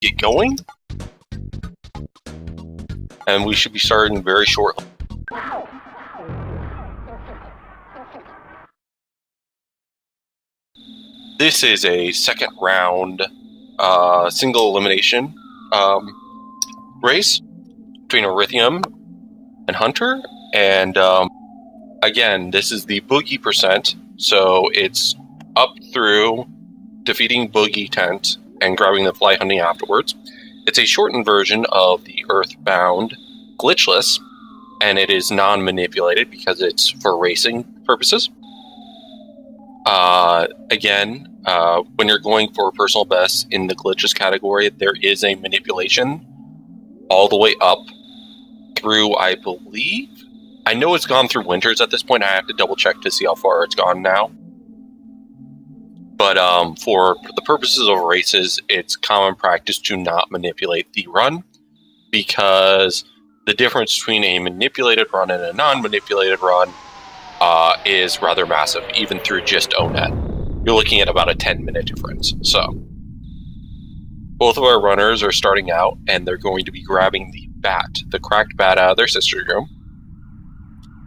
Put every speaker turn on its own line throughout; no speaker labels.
get going. And we should be starting very shortly. This is a second round single elimination race between Arithium and Hunter. And again, this is the Boogie percent. So it's up through defeating Boogie Tent and grabbing the fly hunting afterwards. It's a shortened version of the Earthbound Glitchless, and it is non-manipulated because it's for racing purposes. Again, when you're going for personal best in the glitches category, there is a manipulation all the way up through, I believe. I know it's gone through winters at this point. I have to double check to see how far it's gone now. But for the purposes of races, it's common practice to not manipulate the run, because the difference between a manipulated run and a non-manipulated run is rather massive, even through just ONET. You're looking at about a 10-minute difference. So both of our runners are starting out, and they're going to be grabbing the bat, the cracked bat, out of their sister's room.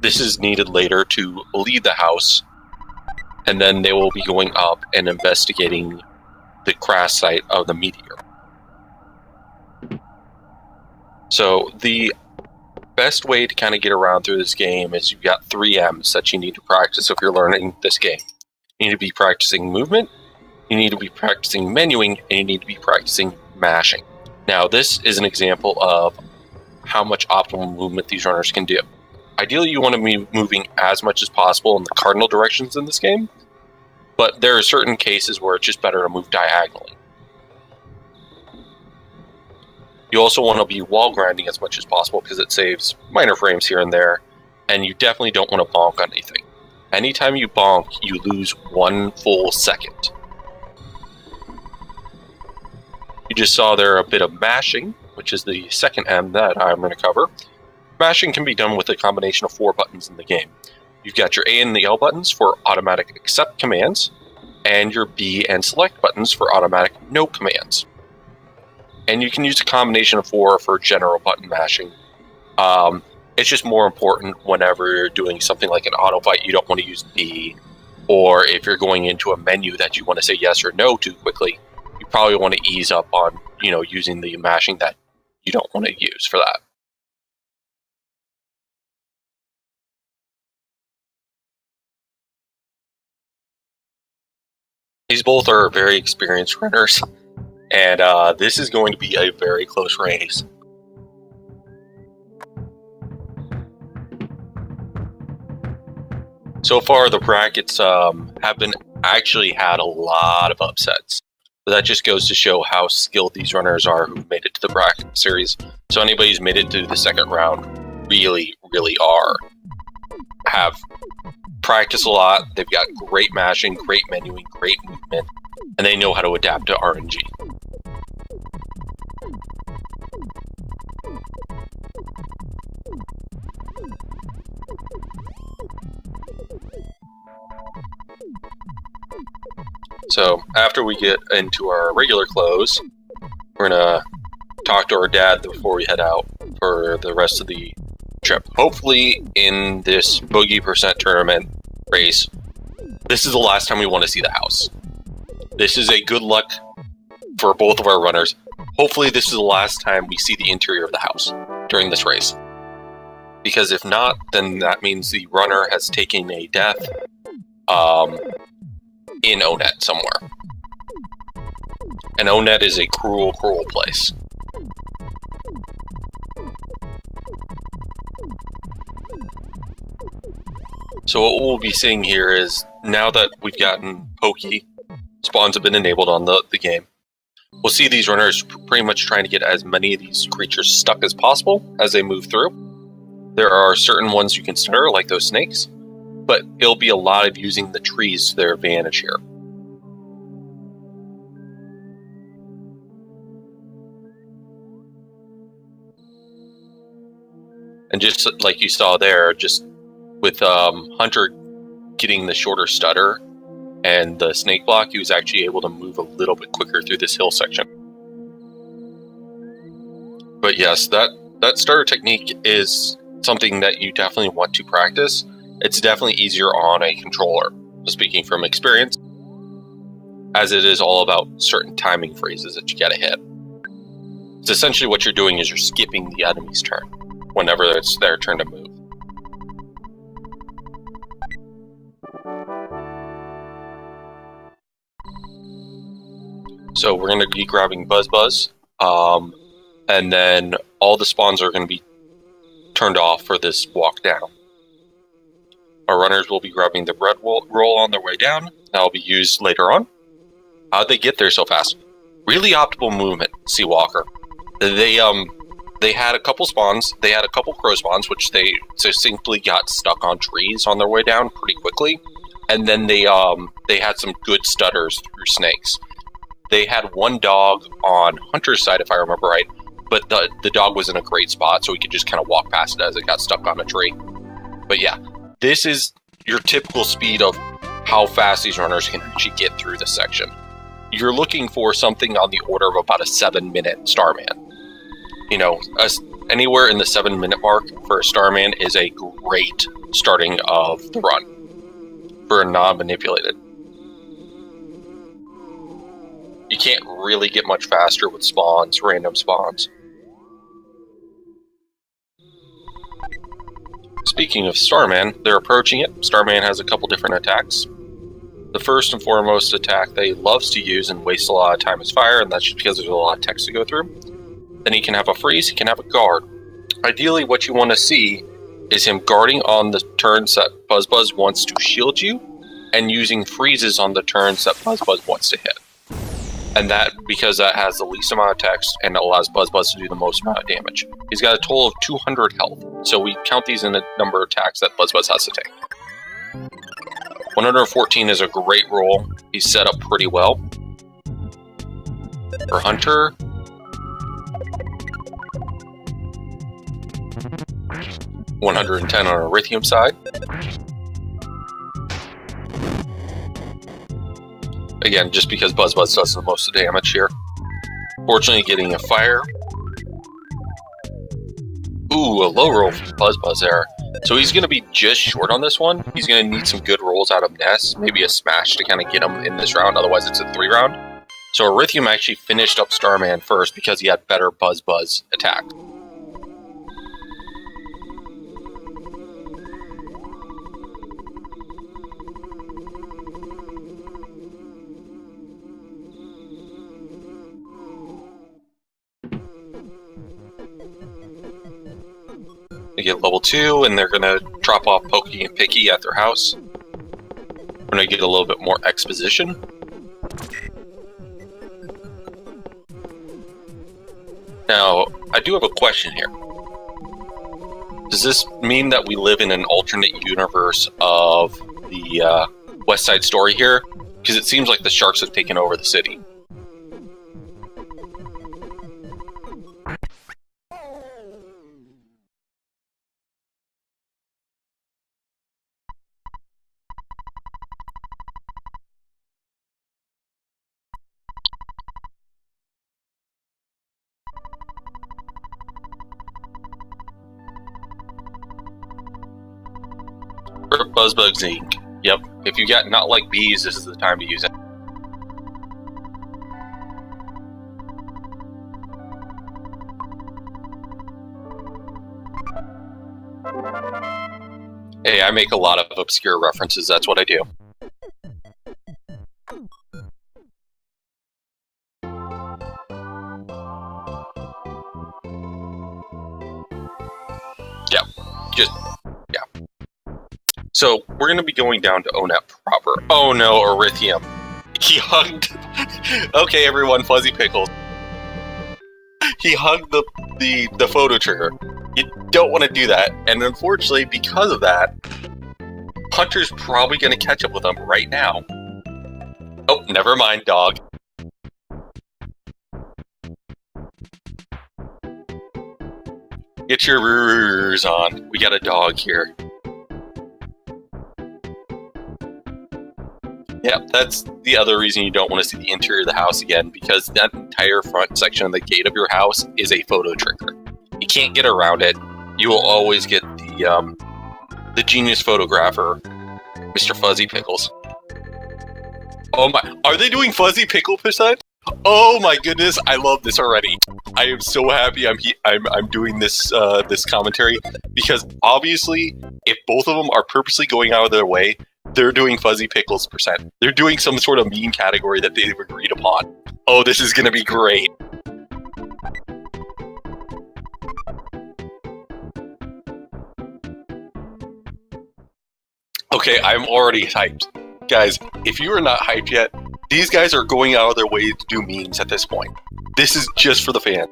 This is needed later to leave the house, and then they will be going up and investigating the crash site of the meteor. So the best way to kind of get around through this game is you've got 3 M's that you need to practice if you're learning this game. You need to be practicing movement, you need to be practicing menuing, and you need to be practicing mashing. Now, this is an example of how much optimal movement these runners can do. Ideally, you want to be moving as much as possible in the cardinal directions in this game, but there are certain cases where it's just better to move diagonally. You also want to be wall grinding as much as possible because it saves minor frames here and there, and you definitely don't want to bonk on anything. Anytime you bonk, you lose 1 full second. You just saw there a bit of mashing, which is the second M that I'm going to cover. Mashing can be done with a combination of 4 buttons in the game. You've got your A and the L buttons for automatic accept commands, and your B and select buttons for automatic no commands. And you can use a combination of 4 for general button mashing. It's just more important whenever you're doing something like an auto fight, you don't want to use B, or if you're going into a menu that you want to say yes or no too quickly, you probably want to ease up on, using the mashing that you don't want to use for that. These both are very experienced runners, and this is going to be a very close race. So far, the brackets have actually had a lot of upsets. But that just goes to show how skilled these runners are who made it to the bracket series. So anybody who's made it to the second round really, really have practiced a lot. They've got great mashing, great menuing, great movement, and they know how to adapt to RNG. So after we get into our regular clothes, we're gonna talk to our dad before we head out for the rest of the trip. Hopefully in this Boogie percent tournament race, this is the last time we want to see the house. This is a good luck for both of our runners. Hopefully this is the last time we see the interior of the house during this race. Because if not, then that means the runner has taken a death in ONET somewhere. And ONET is a cruel, cruel place. So what we'll be seeing here is, now that we've gotten Pokey, spawns have been enabled on the game, we'll see these runners pretty much trying to get as many of these creatures stuck as possible as they move through. There are certain ones you can stutter, like those snakes, but it'll be a lot of using the trees to their advantage here. And just like you saw there, just with Hunter getting the shorter stutter and the snake block, he was actually able to move a little bit quicker through this hill section. But yes, that starter technique is something that you definitely want to practice. It's definitely easier on a controller, speaking from experience, as it is all about certain timing phrases that you gotta hit. It's essentially what you're doing is you're skipping the enemy's turn whenever it's their turn to move. So we're going to be grabbing Buzz, and then all the spawns are going to be turned off for this walk down. Our runners will be grabbing the bread roll on their way down. That will be used later on. How'd they get there so fast? Really optimal movement, Seawalker. They had a couple spawns. They had a couple crow spawns, which they succinctly got stuck on trees on their way down pretty quickly. And then they had some good stutters through snakes. They had one dog on Hunter's side, if I remember right, but the dog was in a great spot, so we could just kind of walk past it as it got stuck on a tree. But yeah, this is your typical speed of how fast these runners can actually get through this section. You're looking for something on the order of about a 7-minute Starman. You know, anywhere in the 7-minute mark for a Starman is a great starting of the run for a non-manipulated. You can't really get much faster with spawns, random spawns. Speaking of Starman, they're approaching it. Starman has a couple different attacks. The first and foremost attack that he loves to use and wastes a lot of time is fire, and that's just because there's a lot of text to go through. Then he can have a freeze, he can have a guard. Ideally, what you want to see is him guarding on the turns that Buzz wants to shield you, and using freezes on the turns that Buzz wants to hit. And that, because that has the least amount of text and allows Buzz to do the most amount of damage. He's got a total of 200 health, so we count these in the number of attacks that Buzz has to take. 114 is a great roll. He's set up pretty well. For Hunter, $110 on Arithium side. Again, just because Buzz does the most damage here. Fortunately, getting a fire. Ooh, a low roll from Buzz there. So he's going to be just short on this one. He's going to need some good rolls out of Ness. Maybe a smash to kind of get him in this round. Otherwise, it's a 3-round. So Arithium actually finished up Starman first because he had better Buzz attack. They get level 2, and they're going to drop off Pokey and Picky at their house. We're going to get a little bit more exposition. Now, I do have a question here. Does this mean that we live in an alternate universe of the West Side Story here? Because it seems like the sharks have taken over the city. Buzzbug's ink. Yep. If you got not like bees, this is the time to use it. Hey, I make a lot of obscure references. That's what I do. Yeah. Yeah. So, we're going to be going down to ONET proper. Oh no, Arithium. He hugged... Okay, everyone, Fuzzy Pickles. He hugged the photo trigger. You don't want to do that, and unfortunately, because of that, Hunter's probably going to catch up with him right now. Oh, never mind, dog. Get your rurs on. We got a dog here. Yeah, that's the other reason you don't want to see the interior of the house again, because that entire front section of the gate of your house is a photo trigger. You can't get around it. You will always get the genius photographer, Mr. Fuzzy Pickles. Oh my! Are they doing Fuzzy Pickle percent? Oh my goodness! I love this already. I am so happy I'm doing this this commentary, because obviously, if both of them are purposely going out of their way, they're doing Fuzzy Pickles percent. They're doing some sort of meme category that they've agreed upon. Oh, this is gonna be great. Okay, I'm already hyped. Guys, if you are not hyped yet, these guys are going out of their way to do memes at this point. This is just for the fan.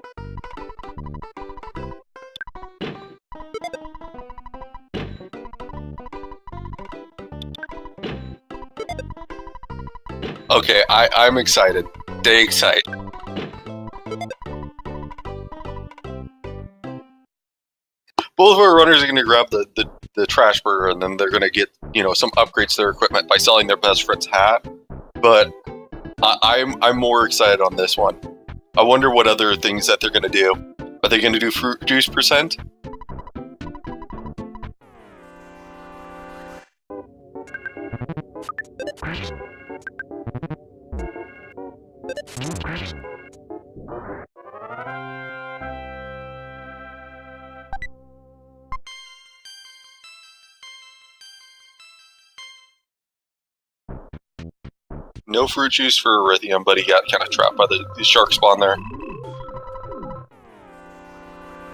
Okay, I'm excited. Stay excited. Both of our runners are going to grab the trash burger, and then they're going to get, you know, some upgrades to their equipment by selling their best friend's hat. But I'm more excited on this one. I wonder what other things that they're going to do. Are they going to do fruit juice percent? No fruit juice for Arithium, but he got kind of trapped by the shark spawn there.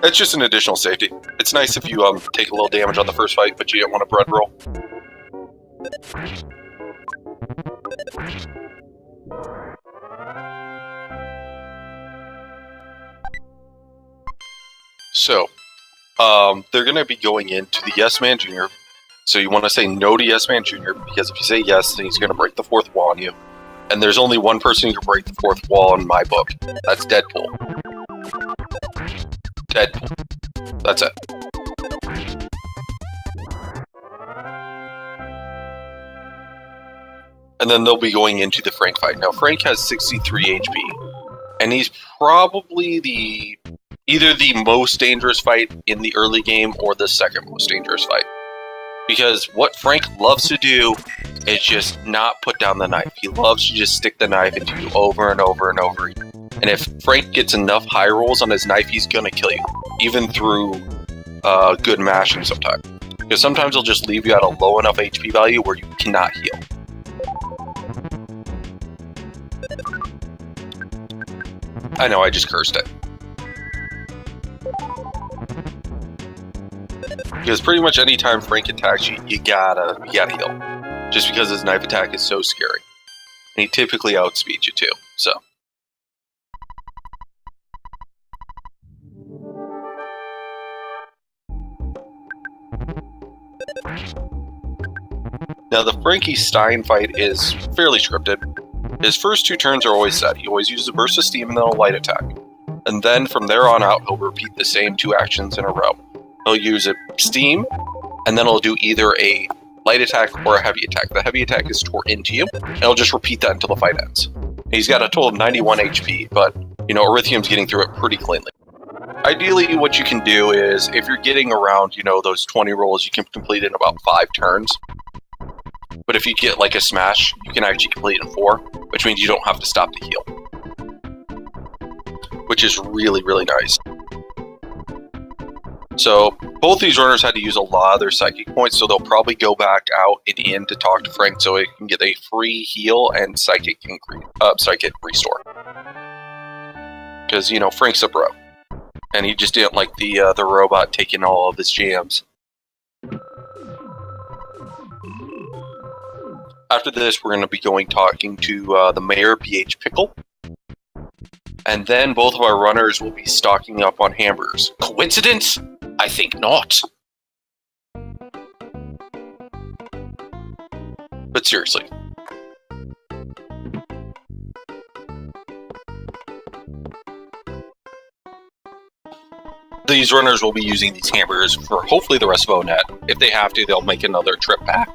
It's just an additional safety. It's nice if you take a little damage on the first fight, but you don't want a bread roll. So, they're going to be going into the Yes Man Jr. So you want to say no to Yes Man Jr., because if you say yes, then he's going to break the fourth wall on you. And there's only one person who can break the fourth wall in my book. That's Deadpool. Deadpool. That's it. And then they'll be going into the Frank fight. Now, Frank has 63 HP. And he's probably either the most dangerous fight in the early game or the second most dangerous fight. Because what Frank loves to do is just not put down the knife. He loves to just stick the knife into you over and over and over again. And if Frank gets enough high rolls on his knife, he's gonna kill you. Even through good mashing sometimes. Because sometimes he'll just leave you at a low enough HP value where you cannot heal. I know, I just cursed it. Because pretty much any time Frank attacks you, you gotta heal. Just because his knife attack is so scary. And he typically outspeeds you too, so. Now the Frankie Stein fight is fairly scripted. His first two turns are always set. He always uses a burst of steam and then a light attack. And then from there on out, he'll repeat the same two actions in a row. He'll use a steam, and then he'll do either a light attack or a heavy attack. The heavy attack is tore into you, and he'll just repeat that until the fight ends. He's got a total of 91 HP, but, you know, Arithium's getting through it pretty cleanly. Ideally, what you can do is, if you're getting around, you know, those 20 rolls, you can complete it in about 5 turns. But if you get, like, a smash, you can actually complete it in 4, which means you don't have to stop to heal. Which is really, really nice. So, both these runners had to use a lot of their psychic points, so they'll probably go back out and in to talk to Frank so he can get a free heal and psychic restore. Because, you know, Frank's a bro. And he just didn't like the robot taking all of his jams. After this, we're going to be talking to the mayor, BH Pickle. And then both of our runners will be stocking up on hamburgers. Coincidence? I think not. But seriously. These runners will be using these hamburgers for hopefully the rest of ONET. If they have to, they'll make another trip back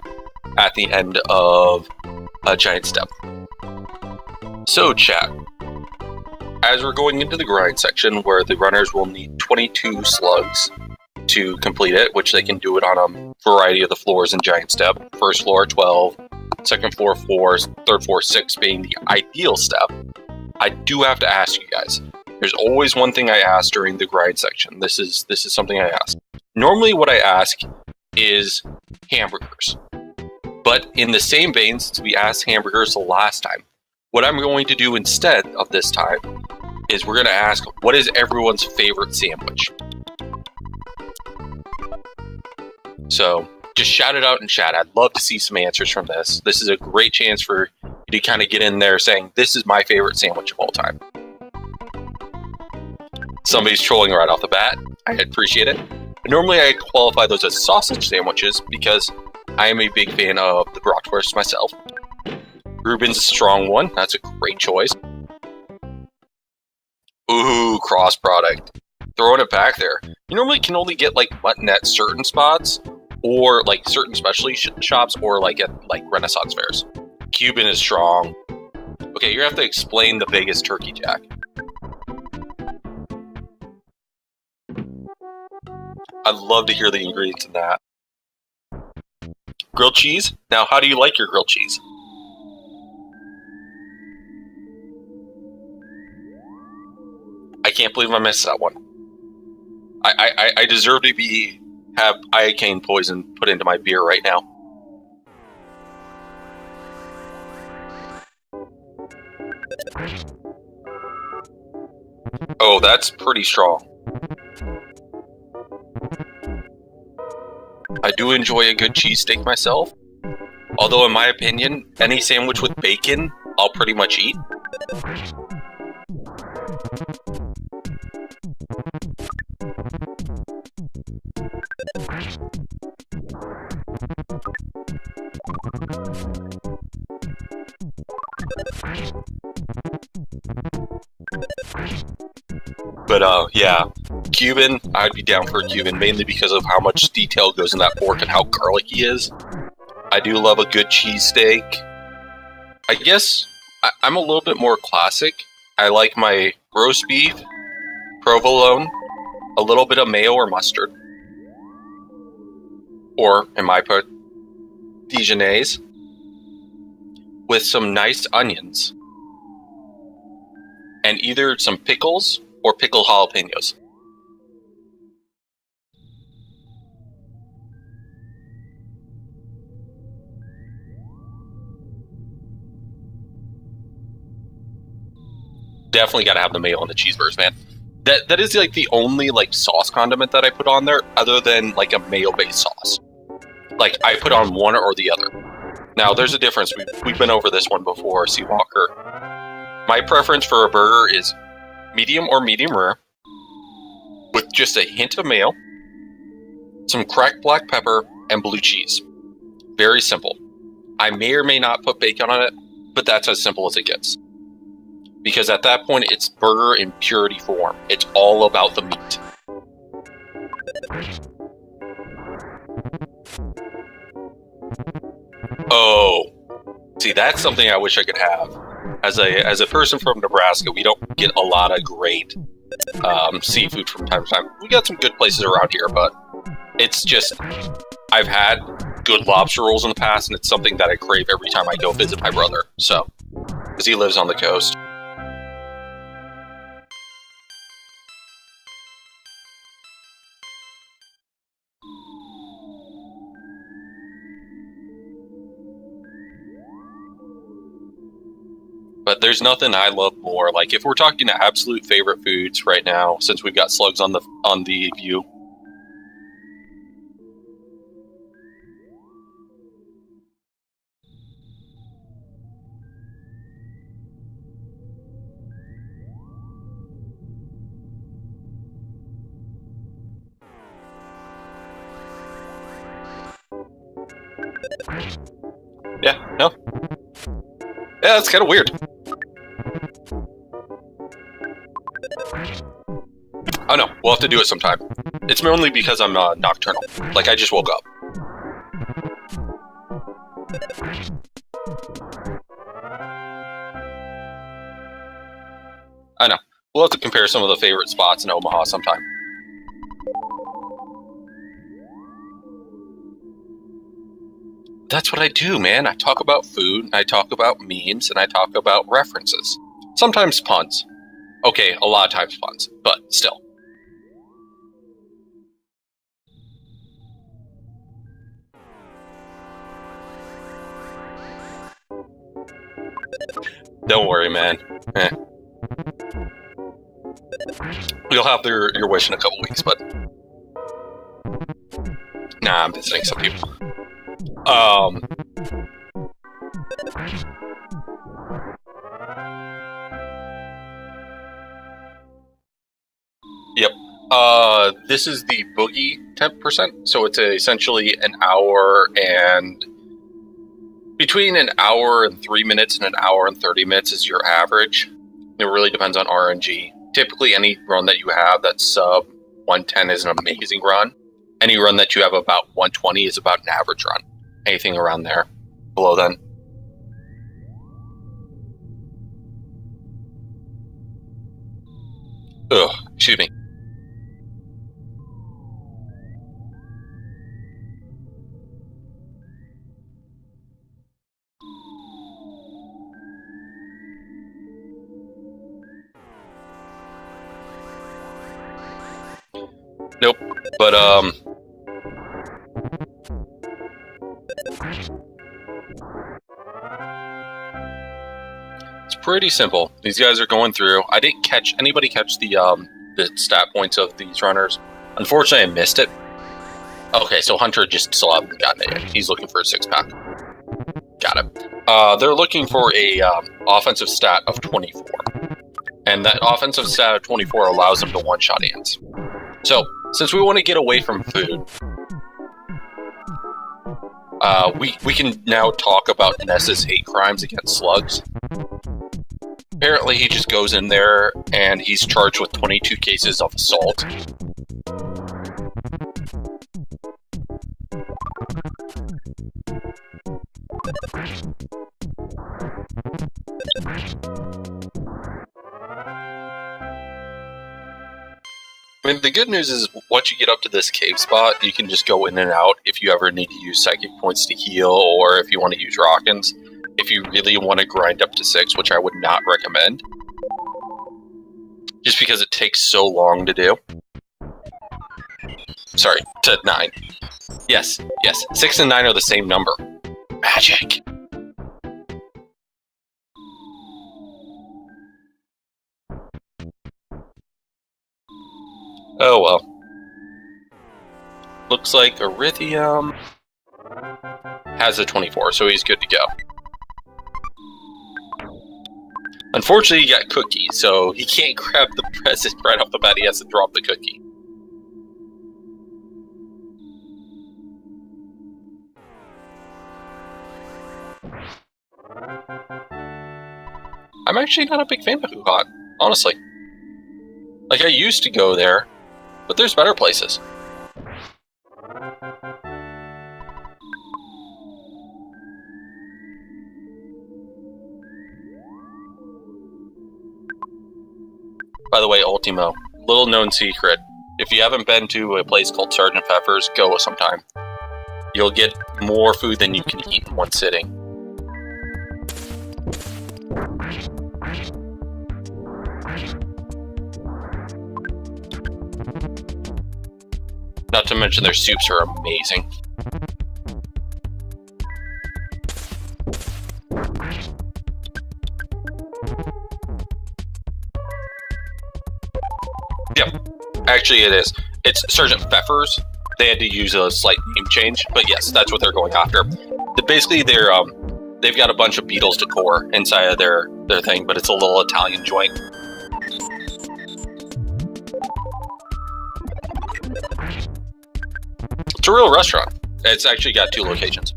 at the end of a giant step. So chat, as we're going into the grind section where the runners will need 22 slugs to complete it, which they can do it on a variety of the floors in giant step. First floor 12, second floor 4, third floor 6 being the ideal step. I do have to ask you guys. There's always one thing I ask during the grind section. This is something I ask. Normally what I ask is hamburgers. But in the same vein, since we asked hamburgers the last time, what I'm going to do instead of this time is we're going to ask, what is everyone's favorite sandwich? So just shout it out in chat. I'd love to see some answers from this. This is a great chance for you to kind of get in there saying, this is my favorite sandwich of all time. Somebody's trolling right off the bat. I appreciate it. Normally I qualify those as sausage sandwiches because I am a big fan of the bratwurst myself. Reuben's a strong one. That's a great choice. Ooh, cross product. Throwing it back there. You normally can only get like mutton at certain spots, or like certain specialty shops, or like at like Renaissance fairs. Cuban is strong. Okay, you have to explain the Vegas turkey jack. I'd love to hear the ingredients in that. Grilled cheese? Now, how do you like your grilled cheese? I can't believe I missed that one. I deserve to have iocane poison put into my beer right now. Oh, that's pretty strong. I do enjoy a good cheesesteak myself. Although, in my opinion, any sandwich with bacon, I'll pretty much eat. But, yeah, Cuban, I'd be down for a Cuban, mainly because of how much detail goes in that pork and how garlicky he is. I do love a good cheesesteak. I guess I'm a little bit more classic. I like my roast beef, provolone, a little bit of mayo or mustard. Or, in my part, Dijonnaise, with some nice onions. And either some pickles or pickled jalapenos. Definitely gotta have the mayo on the cheeseburgers, man. That is like the only like sauce condiment that I put on there, other than like a mayo-based sauce. Like I put on one or the other. Now there's a difference. We've been over this one before, Seawalker. My preference for a burger is medium or medium rare, with just a hint of mayo, some cracked black pepper, and blue cheese. Very simple. I may or may not put bacon on it, but that's as simple as it gets. Because at that point, it's burger in purity form. It's all about the meat. Oh, see, that's something I wish I could have. As a person from Nebraska, we don't get a lot of great seafood from time to time. We got some good places around here, but it's just, I've had good lobster rolls in the past, and it's something that I crave every time I go visit my brother. So, because he lives on the coast. But there's nothing I love more. Like, if we're talking to absolute favorite foods right now, since we've got slugs on the view. Yeah, no. Yeah, that's kind of weird. Oh no, we'll have to do it sometime. It's mainly because I'm nocturnal. Like, I just woke up. We'll have to compare some of the favorite spots in Omaha sometime. That's what I do, man. I talk about food, I talk about memes, and I talk about references. Sometimes puns. Okay, a lot of times puns, but still. Don't worry, man. You'll have your wish in a couple weeks, but... Nah, I'm visiting some people. Yep. This is the Boogey 10%, so it's essentially an hour and... Between an hour and 3 minutes and an hour and 30 minutes is your average. It really depends on RNG. Typically, any run that you have that's sub 110 is an amazing run. Any run that you have about 120 is about an average run. Anything around there, below then. Ugh, excuse me. Nope, but it's pretty simple. These guys are going through. I didn't catch anybody catch the stat points of these runners. Unfortunately, I missed it. Okay, so Hunter just still hasn't gotten it yet. He's looking for a 6-pack. Got it. They're looking for a offensive stat of 24, and that offensive stat of 24 allows them to one-shot ants. So, since we want to get away from food, we can now talk about Ness's hate crimes against slugs. Apparently, he just goes in there and he's charged with 22 cases of assault. I mean, the good news is once you get up to this cave spot, you can just go in and out if you ever need to use psychic points to heal, or if you want to use Rockins. If you really want to grind up to 6, which I would not recommend. Just because it takes so long to do. Sorry, to 9. Yes, 6 and 9 are the same number. Magic! Oh well. Looks like Arithium has a 24, so he's good to go. Unfortunately, he got cookie, so he can't grab the present right off the bat. He has to drop the cookie. I'm actually not a big fan of Wuhan, honestly. Like, I used to go there, but there's better places. By the way, Ultimo, little known secret. If you haven't been to a place called Sergeant Pepper's, go sometime. You'll get more food than you can eat in one sitting. Not to mention their soups are amazing. Yep, actually it is. It's Sergeant Pfeffer's. They had to use a slight name change, but yes, that's what they're going after. Basically, they've got a bunch of Beatles decor inside of their thing, but it's a little Italian joint. It's a real restaurant. It's actually got 2 locations.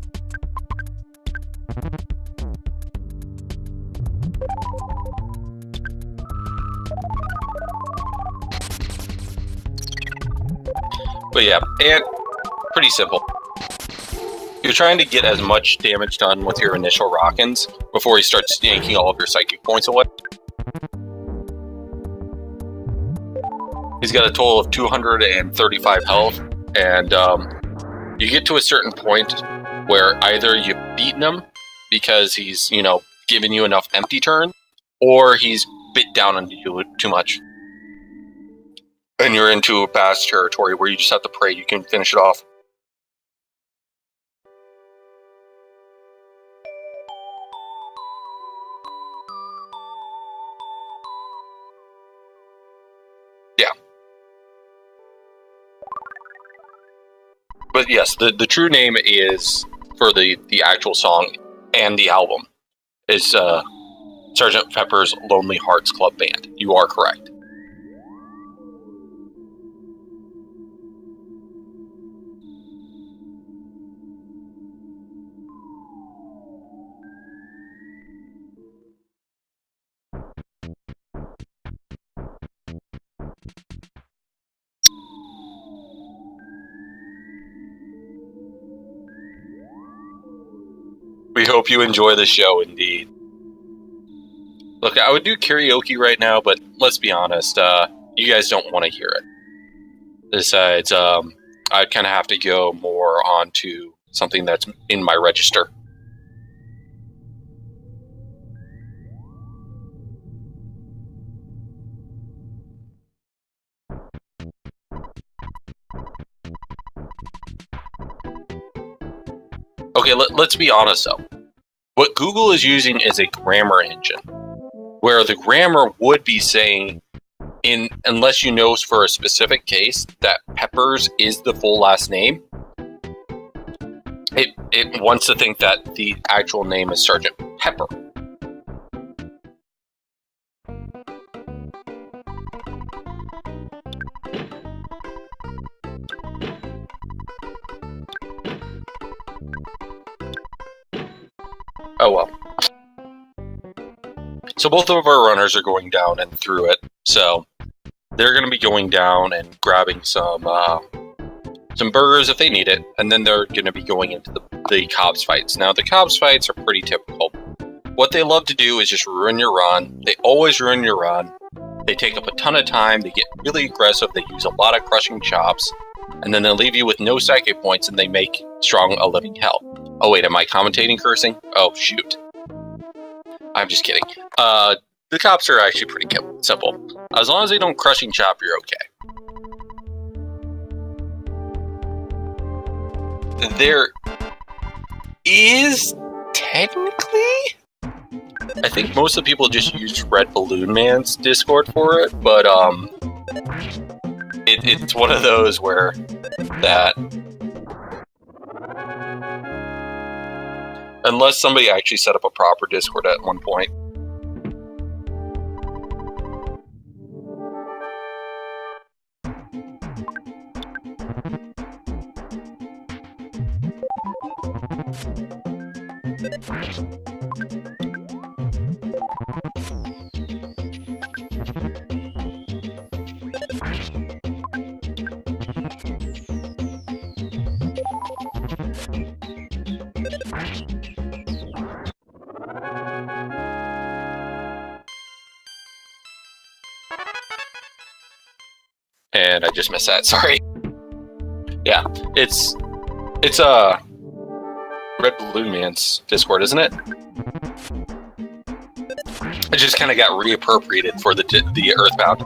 But yeah, and pretty simple. You're trying to get as much damage done with your initial Rockins before he starts yanking all of your psychic points away. He's got a total of 235 health, and you get to a certain point where either you've beaten him because he's, giving you enough empty turn, or he's bit down on you too much. And you're into a bass territory where you just have to pray you can finish it off. Yeah. But yes, the true name is, for the actual song and the album, is Sgt. Pepper's Lonely Hearts Club Band. You are correct. We hope you enjoy the show, indeed. Look, I would do karaoke right now, but let's be honest, you guys don't want to hear it. Besides, I kind of have to go more on to something that's in my register. Okay, let's be honest though. What Google is using is a grammar engine, where the grammar would be saying, unless you know for a specific case that Peppers is the full last name, it wants to think that the actual name is Sergeant Pepper. Oh well. So both of our runners are going down and through it. So they're going to be going down and grabbing some burgers if they need it, and then they're going to be going into the cops fights. Now the cops fights are pretty typical. What they love to do is just ruin your run. They always ruin your run. They take up a ton of time. They get really aggressive. They use a lot of crushing chops, and then they leave you with no psychic points, and they make strong a living hell. Oh wait, am I commentating cursing? Oh shoot. I'm just kidding. The cops are actually pretty simple. As long as they don't crushing chop, you're okay. There is technically, I think most of the people just use Red Balloon Man's Discord for it, but it's one of those where that, unless somebody actually set up a proper Discord at one point. And I just missed that, sorry. Yeah, it's Red Balloon Man's Discord, isn't it? It just kind of got reappropriated for the Earthbound.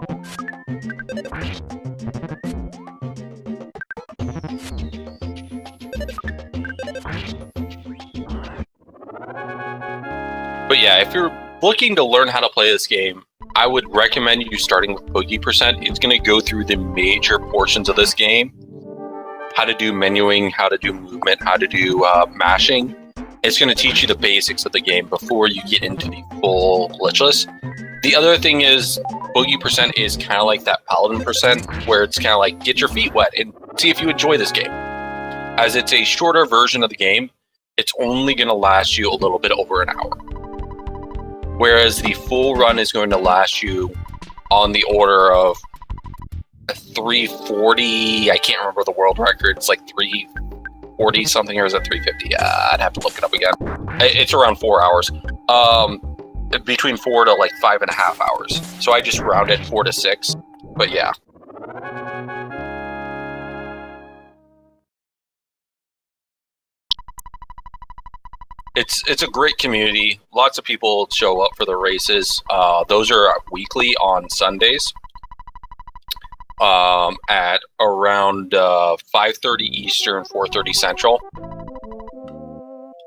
But yeah, if you're looking to learn how to play this game, I would recommend you starting with Boogie Percent. It's going to go through the major portions of this game. How to do menuing, how to do movement, how to do mashing. It's going to teach you the basics of the game before you get into the full glitchless. The other thing is, Boogie Percent is kind of like that Paladin Percent, where it's kind of like, get your feet wet and see if you enjoy this game. As it's a shorter version of the game, it's only going to last you a little bit over an hour. Whereas the full run is going to last you on the order of 340. I can't remember the world record. It's like 340 something, or is it 350? I'd have to look it up again. It's around 4 hours. Between 4 to like 5.5 hours. So I just rounded 4 to 6. But yeah. it's a great community. Lots of people show up for the races. Those are weekly on Sundays at around 5:30 Eastern, 4:30 Central.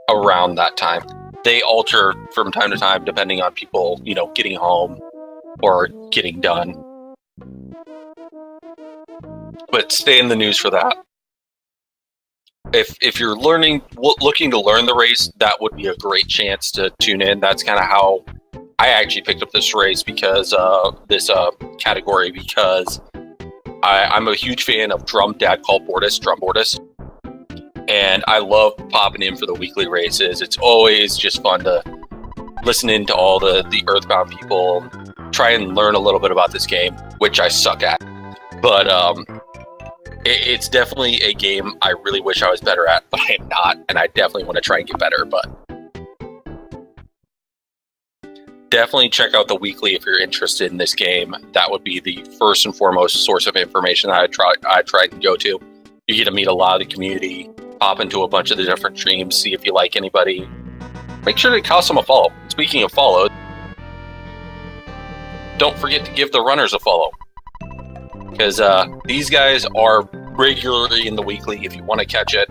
Around that time, they alter from time to time depending on people, getting home or getting done. But stay in the news for that. If you're looking to learn the race, that would be a great chance to tune in. That's kind of how I actually picked up this race because this category because I'm a huge fan of Drum Boardist, and I love popping in for the weekly races. It's always just fun to listen in to all the Earthbound people, try and learn a little bit about this game, which I suck at, but it's definitely a game I really wish I was better at, but I am not, and I definitely want to try and get better. But definitely check out the weekly if you're interested in this game. That would be the first and foremost source of information that I try to go to. You get to meet a lot of the community, pop into a bunch of the different streams, see if you like anybody. Make sure to toss them a follow. Speaking of follow, don't forget to give the runners a follow. Because these guys are regularly in the weekly if you want to catch it.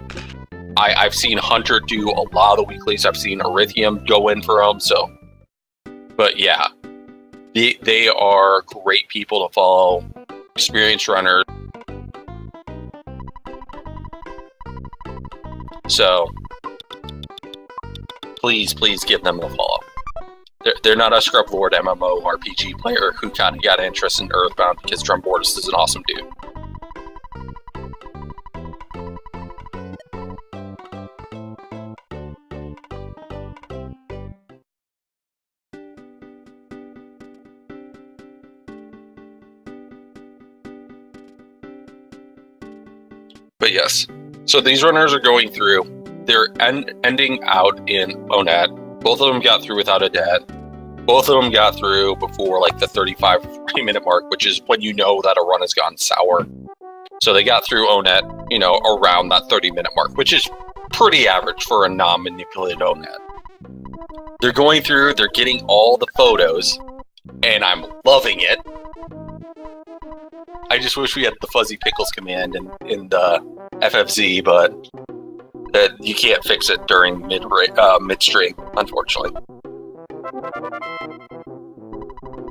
I've seen Hunter do a lot of the weeklies. I've seen Arithium go in for them. So, but yeah, they are great people to follow. Experienced runners. So please give them a follow. They're not a scrub lord MMO RPG player who kind of got interest in Earthbound because Drum Boardist is an awesome dude. But yes, so these runners are going through. They're ending out in Onet. Both of them got through without a debt. Both of them got through before like the 35 or 40 minute mark, which is when you know that a run has gone sour. So they got through Onet, around that 30 minute mark, which is pretty average for a non-manipulated Onet. They're going through, they're getting all the photos, and I'm loving it. I just wish we had the Fuzzy Pickles command in the FFZ, but you can't fix it during midstream, unfortunately.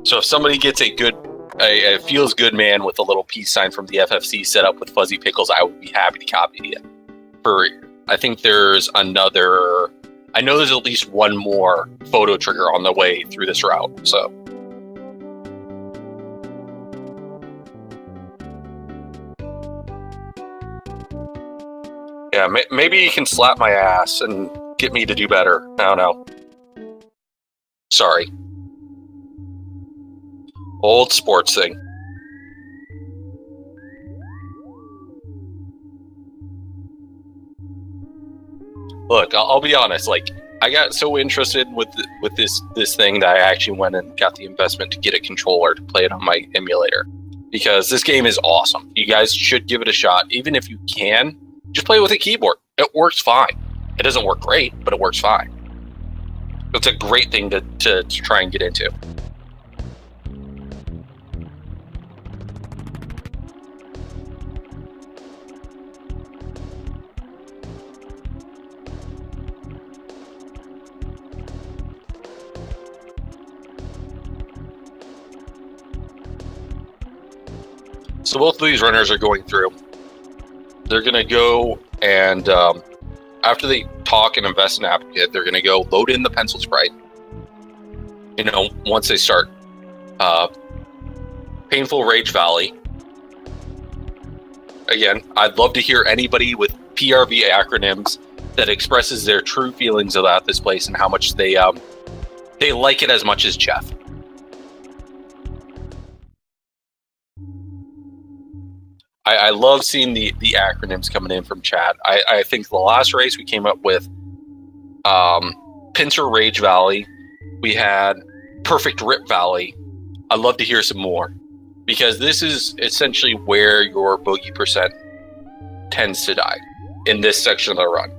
So if somebody gets a feels good man with a little peace sign from the FFC set up with Fuzzy Pickles, I would be happy to copy it. I think there's another. I know there's at least one more photo trigger on the way through this route. So. Yeah, maybe you can slap my ass and get me to do better. I don't know. Sorry. Old sports thing. Look, I'll be honest. Like, I got so interested with this thing that I actually went and got the investment to get a controller to play it on my emulator, because this game is awesome. You guys should give it a shot, even if you can. Just play with a keyboard. It works fine. It doesn't work great, but it works fine. It's a great thing to try and get into. So both of these runners are going through. They're going to go and, after they talk and invest in Advocate, they're going to go load in the pencil sprite. Once they start. Painful Rage Valley. Again, I'd love to hear anybody with PRV acronyms that expresses their true feelings about this place and how much they like it as much as Jeff. I love seeing the acronyms coming in from chat. I think the last race we came up with Pincer Rage Valley. We had Perfect Rip Valley. I'd love to hear some more, because this is essentially where your bogey percent tends to die in this section of the run.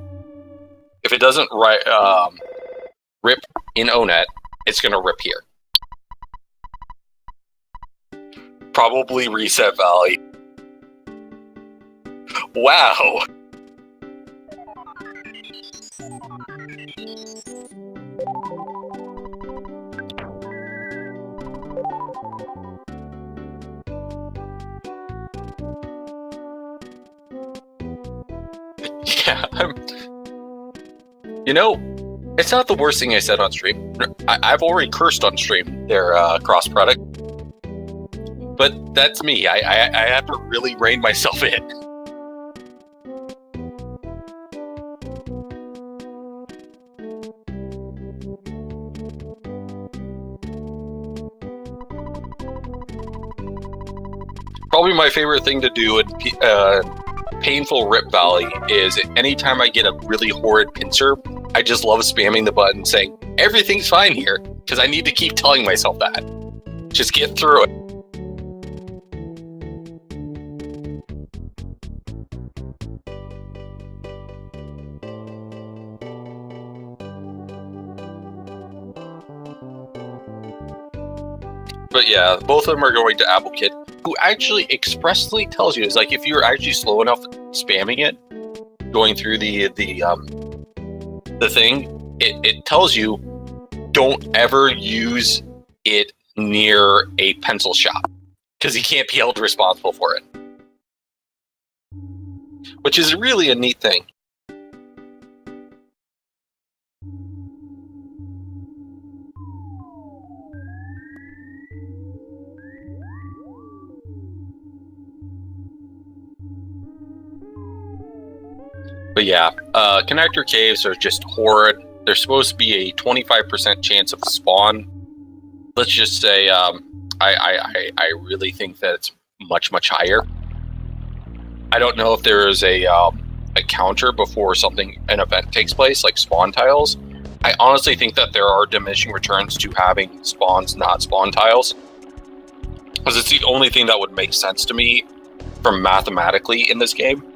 If it doesn't rip in ONET, it's going to rip here. Probably Reset Valley. Wow. Yeah, you know, it's not the worst thing I said on stream. I've already cursed on stream their cross product, but that's me. I have to really rein myself in. Probably my favorite thing to do in Painful Rip Valley is anytime I get a really horrid pincer, I just love spamming the button saying, everything's fine here, because I need to keep telling myself that. Just get through it. But yeah, both of them are going to Apple Kid, who actually expressly tells you, is like, if you're actually slow enough spamming it, going through the thing, it tells you don't ever use it near a pencil shop, because he can't be held responsible for it. Which is really a neat thing. But yeah, connector caves are just horrid. There's supposed to be a 25% chance of spawn. Let's just say I really think that it's much higher. I don't know if there is a counter before an event takes place, like spawn tiles. I honestly think that there are diminishing returns to having spawns, not spawn tiles, because it's the only thing that would make sense to me from mathematically in this game.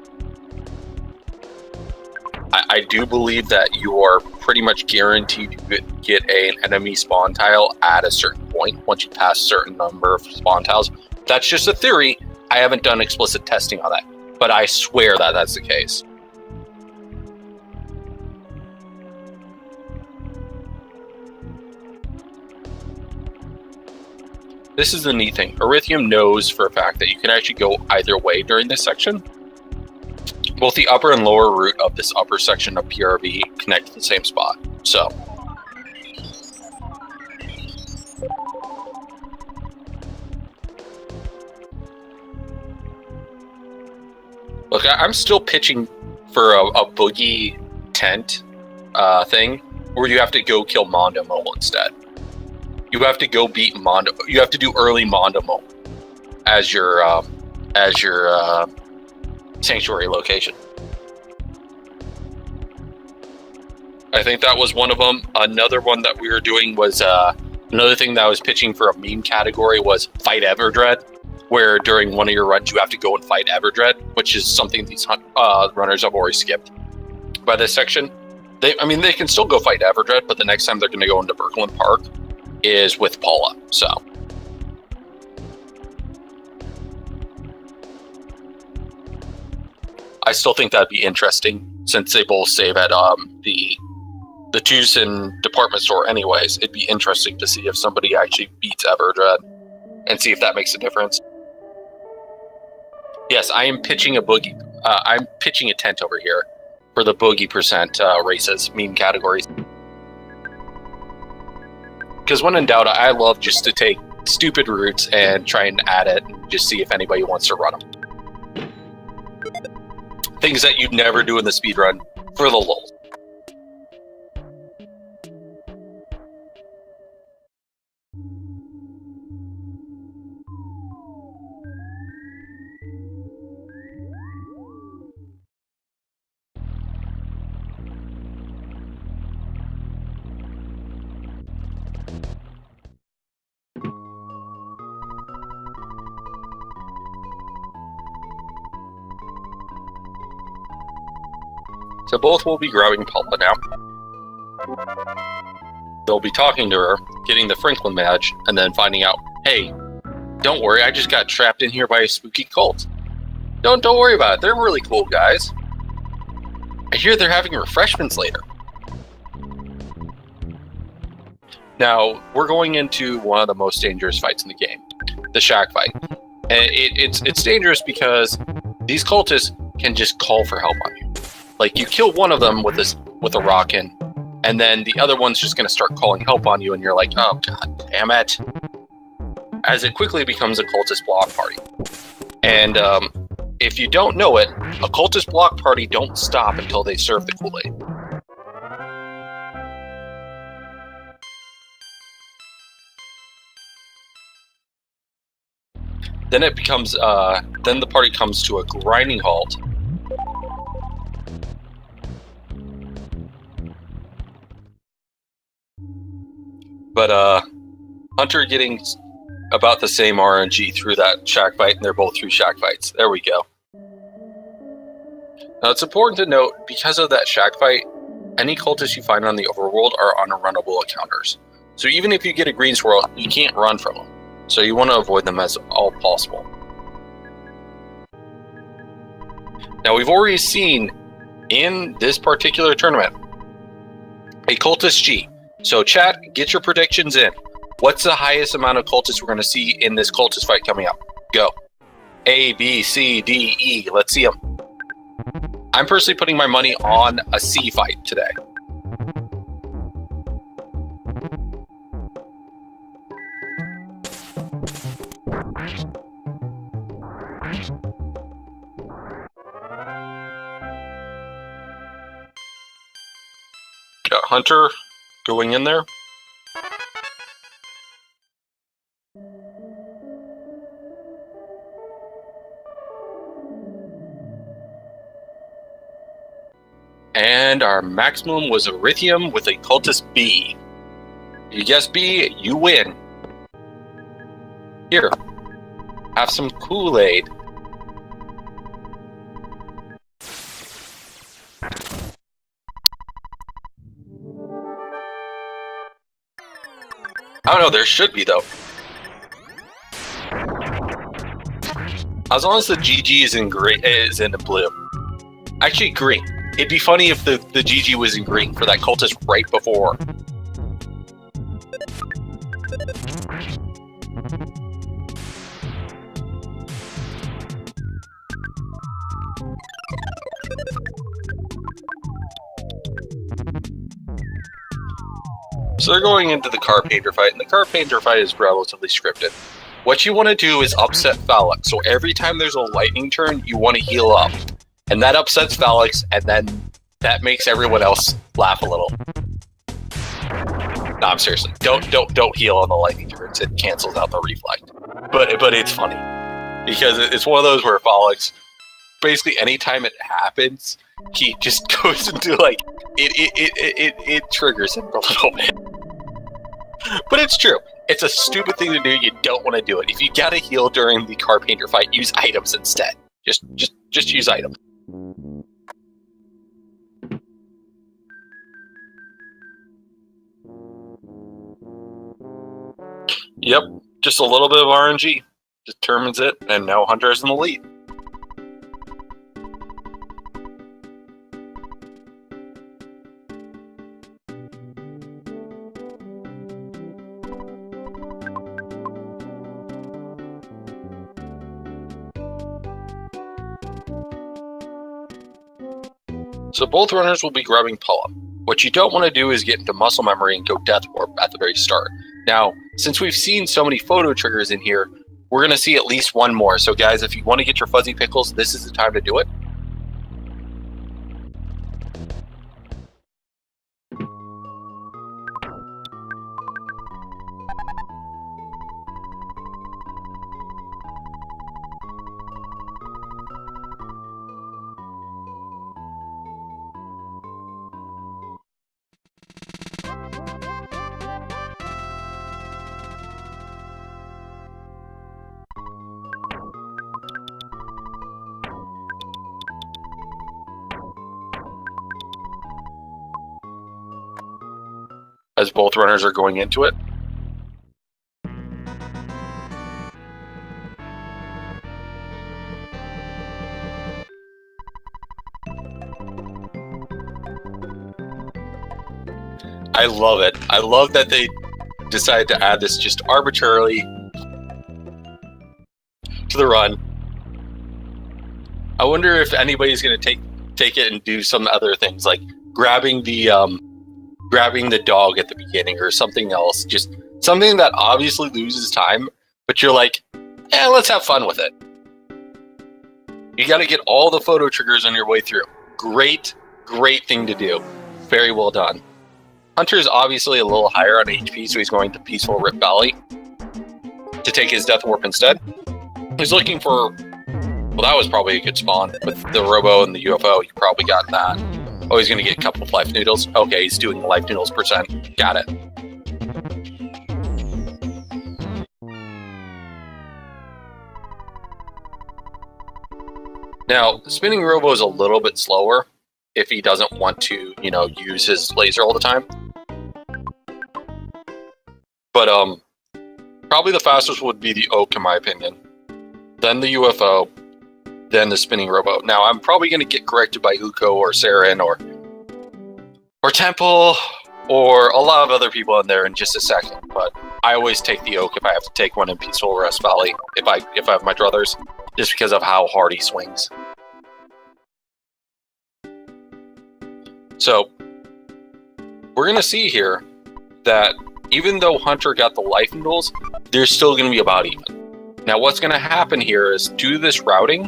I do believe that you are pretty much guaranteed to get an enemy spawn tile at a certain point once you pass a certain number of spawn tiles. That's just a theory. I haven't done explicit testing on that, but I swear that that's the case. This is the neat thing. Arithium knows for a fact that you can actually go either way during this section. Both the upper and lower route of this upper section of PRV connect to the same spot. So, look, I'm still pitching for a boogie tent thing where you have to go kill Mondo Mole instead. You have to go beat Mondo. You have to do early Mondo Mole as your sanctuary location. I think that was one of them. Another one that we were doing was another thing that I was pitching for a meme category was Fight Everdread, where during one of your runs you have to go and fight Everdread, which is something these runners have already skipped by this section. They can still go fight Everdread, but the next time they're going to go into Birkeland Park is with Paula. So. I still think that'd be interesting, since they both save at the Tucson department store anyways. It'd be interesting to see if somebody actually beats Everdread and see if that makes a difference. Yes, I am pitching a boogie. I'm pitching a tent over here for the boogie percent races, meme categories. Because when in doubt, I love just to take stupid routes and try and add it and just see if anybody wants to run them. Things that you'd never do in the speedrun for the lulz. So both will be grabbing Paula now. they'll be talking to her, getting the Franklin badge, and then finding out, hey, don't worry, I just got trapped in here by a spooky cult. Don't worry about it. They're really cool guys. I hear they're having refreshments later. Now, we're going into one of the most dangerous fights in the game, the shack fight. And it's dangerous because these cultists can just call for help on you. Like, you kill one of them with a rocket, and then the other one's just going to start calling help on you, and you're like, oh, god damn it. As it quickly becomes a cultist block party. And if you don't know it, a cultist block party don't stop until they serve the Kool-Aid. Then it becomes, then the party comes to a grinding halt. But, Hunter getting about the same RNG through that shack fight, and they're both through shack fights. There we go. Now, it's important to note, because of that shack fight, any cultists you find on the overworld are unrunnable encounters. So even if you get a green swirl, you can't run from them. So you want to avoid them as all possible. Now, we've already seen in this particular tournament a cultist G. So chat, get your predictions in. What's the highest amount of cultists we're going to see in this cultist fight coming up? Go. A, B, C, D, E. Let's see them. I'm personally putting my money on a C fight today. Got Hunter going in there. And our maximum was Arithium with a cultist B. You guess B, you win. Here, have some Kool-Aid. I don't know, there should be though. As long as the GG is in green, is in blue. Actually, green. It'd be funny if the GG was in green for that cultist right before. So they're going into the car painter fight, and the car painter fight is relatively scripted. What you want to do is upset Phallic. So every time there's a lightning turn, you want to heal up. And that upsets Phallic, and then that makes everyone else laugh a little. No, I'm seriously. Don't heal on the lightning turns. It cancels out the reflect. But it's funny. Because it's one of those where Phallic, basically anytime it happens, he just goes into like it triggers him a little bit. But it's true. It's a stupid thing to do. You don't want to do it. If you gotta heal during the car painter fight, use items instead. Just use items. Yep, just a little bit of RNG determines it, and now Hunter is in the lead. So both runners will be grabbing Pull-Up. What you don't want to do is get into muscle memory and go Death Warp at the very start. Now, since we've seen so many photo triggers in here, we're going to see at least one more. So guys, if you want to get your Fuzzy Pickles, this is the time to do it. as both runners are going into it. I love it. I love that they decided to add this just arbitrarily to the run. I wonder if anybody's going to take it and do some other things, like grabbing the dog at the beginning or something else. Just something that obviously loses time, but you're like, let's have fun with it. You got to get all the photo triggers on your way through. Great thing to do. Very well done. Hunter is obviously a little higher on HP, so he's going to Peaceful Rip Valley to take his Death Warp instead. He's looking for... Well, that was probably a good spawn. With the Robo and the UFO, you probably got that. Oh, he's going to get a couple of Life Noodles. Okay, he's doing Life Noodles %. Got it. Now, Spinning Robo is a little bit slower if he doesn't want to, use his laser all the time. But probably the fastest would be the Oak, in my opinion. Then the UFO, then the Spinning Robo. Now, I'm probably going to get corrected by Uko or Saren or Temple or a lot of other people in there in just a second. But I always take the Oak if I have to take one in Peaceful Rest Valley if I have my druthers, just because of how hard he swings. So, we're going to see here that even though Hunter got the Life Noodles, they're still going to be about even. Now, what's going to happen here is, due to this routing,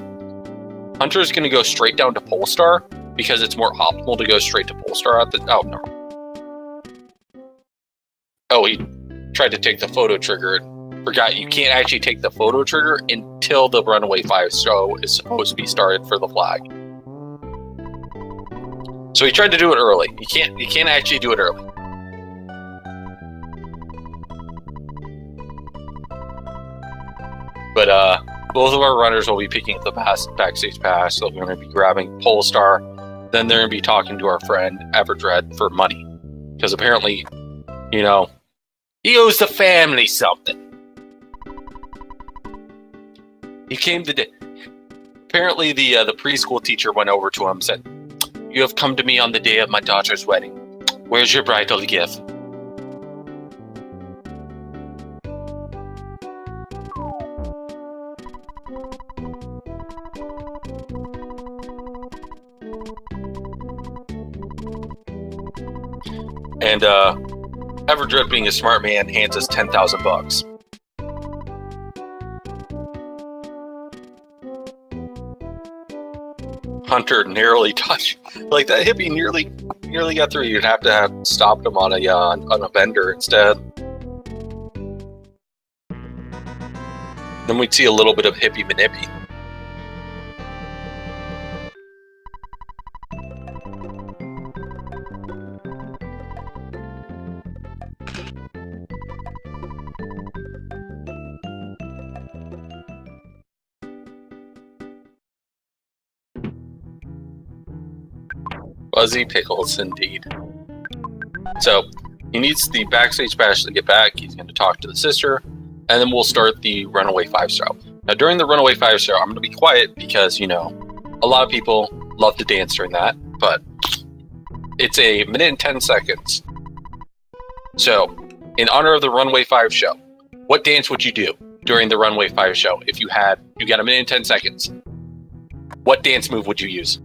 Hunter's going to go straight down to Polestar, because it's more optimal to go straight to Polestar at the... Oh, no. Oh, he tried to take the photo trigger. Forgot, you can't actually take the photo trigger until the Runaway 5 show is supposed to be started for the flag. So he tried to do it early. You can't actually do it early. But both of our runners will be picking up the backstage pass. So we're going to be grabbing Polestar. Then they're going to be talking to our friend Everdread for money, because apparently, he owes the family something. He came to... Apparently, the preschool teacher went over to him and said, "You have come to me on the day of my daughter's wedding. Where's your bridal gift?" And Everdread, being a smart man, hands us $10,000. Hunter narrowly touched, like that hippie nearly got through. You'd have to have stopped him on a bender instead. Then we'd see a little bit of hippie manippy. Fuzzy pickles, indeed. So, he needs the backstage pass to get back. He's going to talk to the sister, and then we'll start the Runaway 5 show. Now, during the Runaway 5 show, I'm going to be quiet because, a lot of people love to dance during that, but it's a minute and 10 seconds. So, in honor of the Runaway 5 show, what dance would you do during the Runaway 5 show if you got a minute and 10 seconds? What dance move would you use?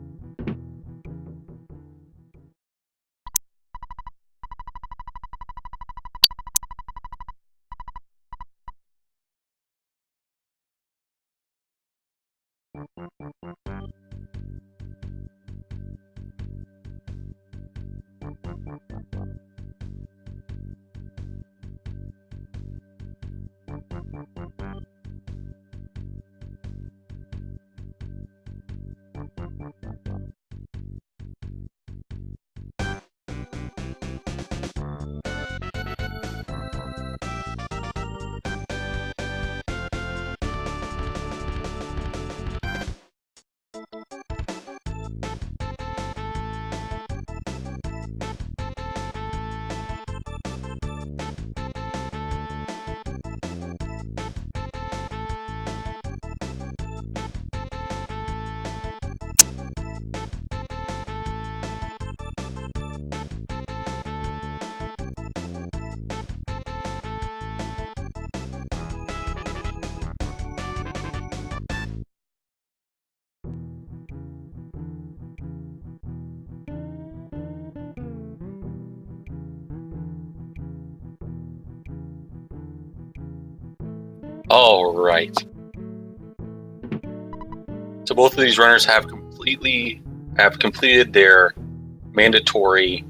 All right. So both of these runners have completed their mandatory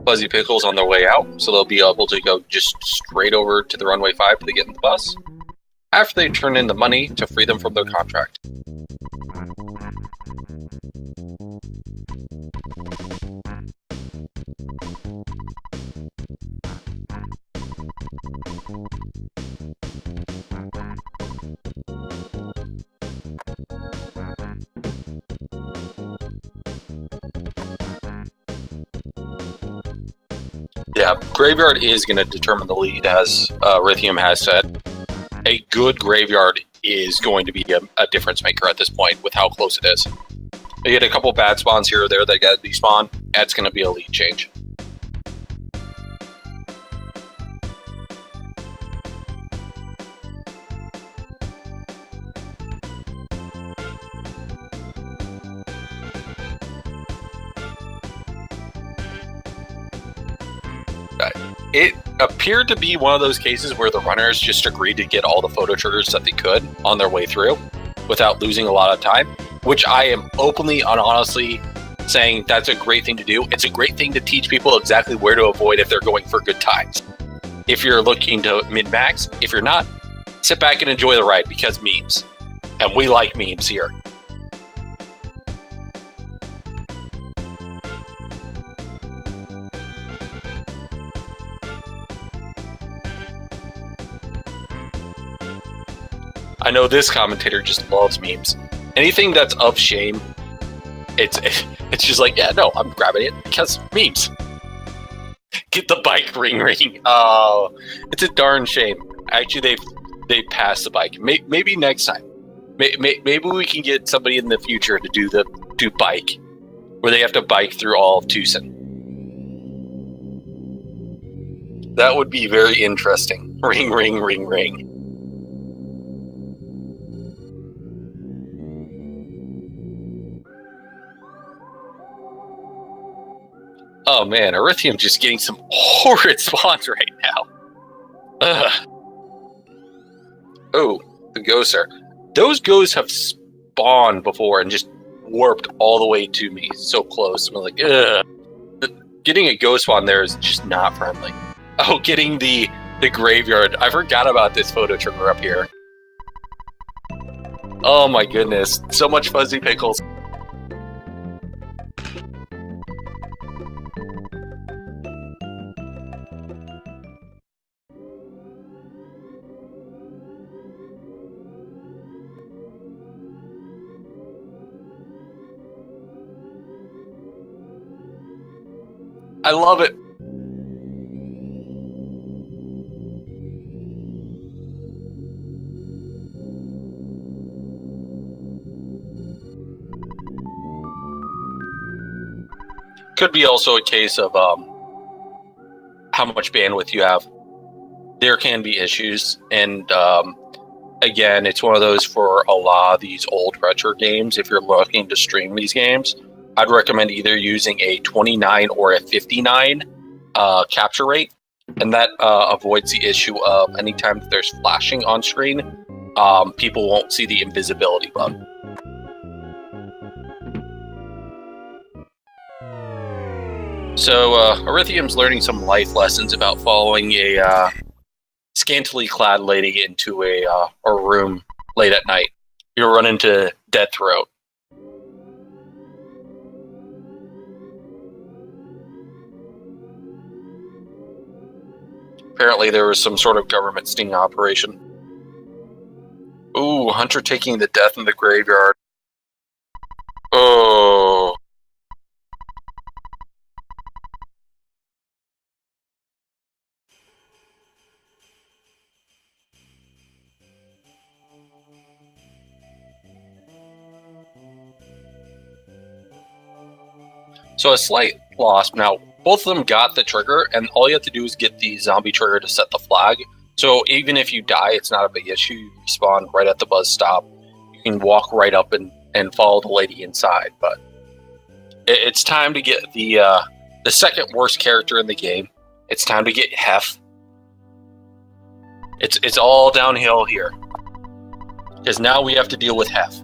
Fuzzy Pickles on their way out, so they'll be able to go just straight over to the runway 5 to get in the bus after they turn in the money to free them from their contract. Yeah, Graveyard is going to determine the lead, as Arithium has said. A good Graveyard is going to be a difference maker at this point with how close it is. You get a couple bad spawns here or there that get despawned, that's going to be a lead change. It appeared to be one of those cases where the runners just agreed to get all the photo triggers that they could on their way through without losing a lot of time, which I am openly and honestly saying that's a great thing to do. It's a great thing to teach people exactly where to avoid if they're going for good times. If you're looking to min-max, if you're not, sit back and enjoy the ride because memes. And we like memes here. I know this commentator just loves memes. Anything that's of shame, it's just like, yeah, no, I'm grabbing it because memes. Get the bike ring. Oh, it's a darn shame. Actually, they passed the bike. Maybe next time. Maybe we can get somebody in the future to do bike, where they have to bike through all of Tucson. That would be very interesting. Ring. Oh man, Arithium just getting some horrid spawns right now. Ugh. Oh, the ghosts are... Those ghosts have spawned before and just warped all the way to me. So close. I'm like, ugh. Getting a ghost spawn there is just not friendly. Oh, getting the graveyard. I forgot about this photo trigger up here. Oh my goodness. So much Fuzzy Pickles. I love it. Could be also a case of how much bandwidth you have. There can be issues, and again, it's one of those for a lot of these old retro games. If you're looking to stream these games, I'd recommend either using a 29 or a 59 capture rate, and that avoids the issue of anytime that there's flashing on screen, people won't see the invisibility bug. So Arithium's learning some life lessons about following a scantily clad lady into a room late at night. You'll run into Death Throat. Apparently there was some sort of government sting operation. Ooh, Hunter taking the death in the graveyard. Oh. So a slight loss. Now, both of them got the trigger, and all you have to do is get the zombie trigger to set the flag. So even if you die, it's not a big issue. You respawn right at the bus stop. You can walk right up and follow the lady inside. But it's time to get the second worst character in the game. It's time to get Hef. It's all downhill here. Because now we have to deal with Hef.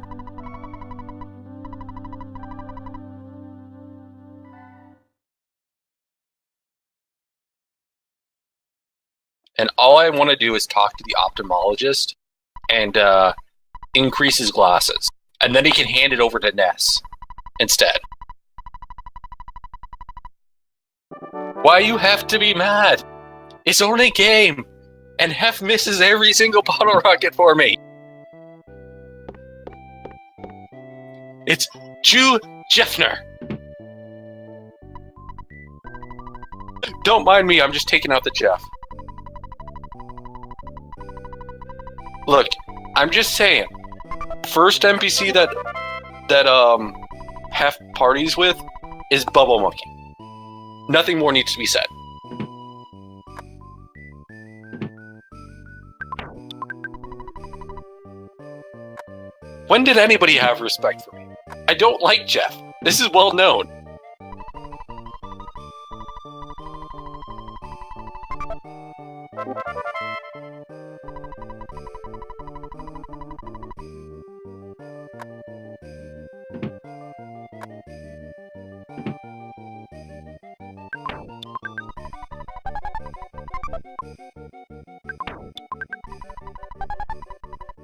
And all I want to do is talk to the ophthalmologist and increase his glasses. And then he can hand it over to Ness instead. Why you have to be mad? It's only a game. And Hef misses every single bottle rocket for me. It's Jew Jeffner. Don't mind me, I'm just taking out the Jeff. Look, I'm just saying, first NPC that Hef parties with is Bubble Monkey. Nothing more needs to be said. When did anybody have respect for me? I don't like Jeff. This is well known.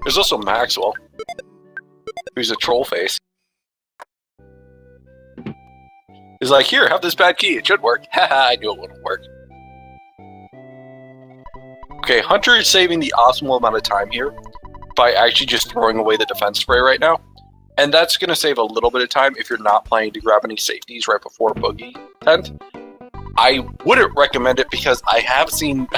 There's also Maxwell, who's a troll face. He's like, here, have this bad key. It should work. Haha, I knew it wouldn't work. Okay, Hunter is saving the optimal amount of time here by actually just throwing away the defense spray right now. And that's going to save a little bit of time if you're not planning to grab any safeties right before Boogie tent. I wouldn't recommend it because I have seen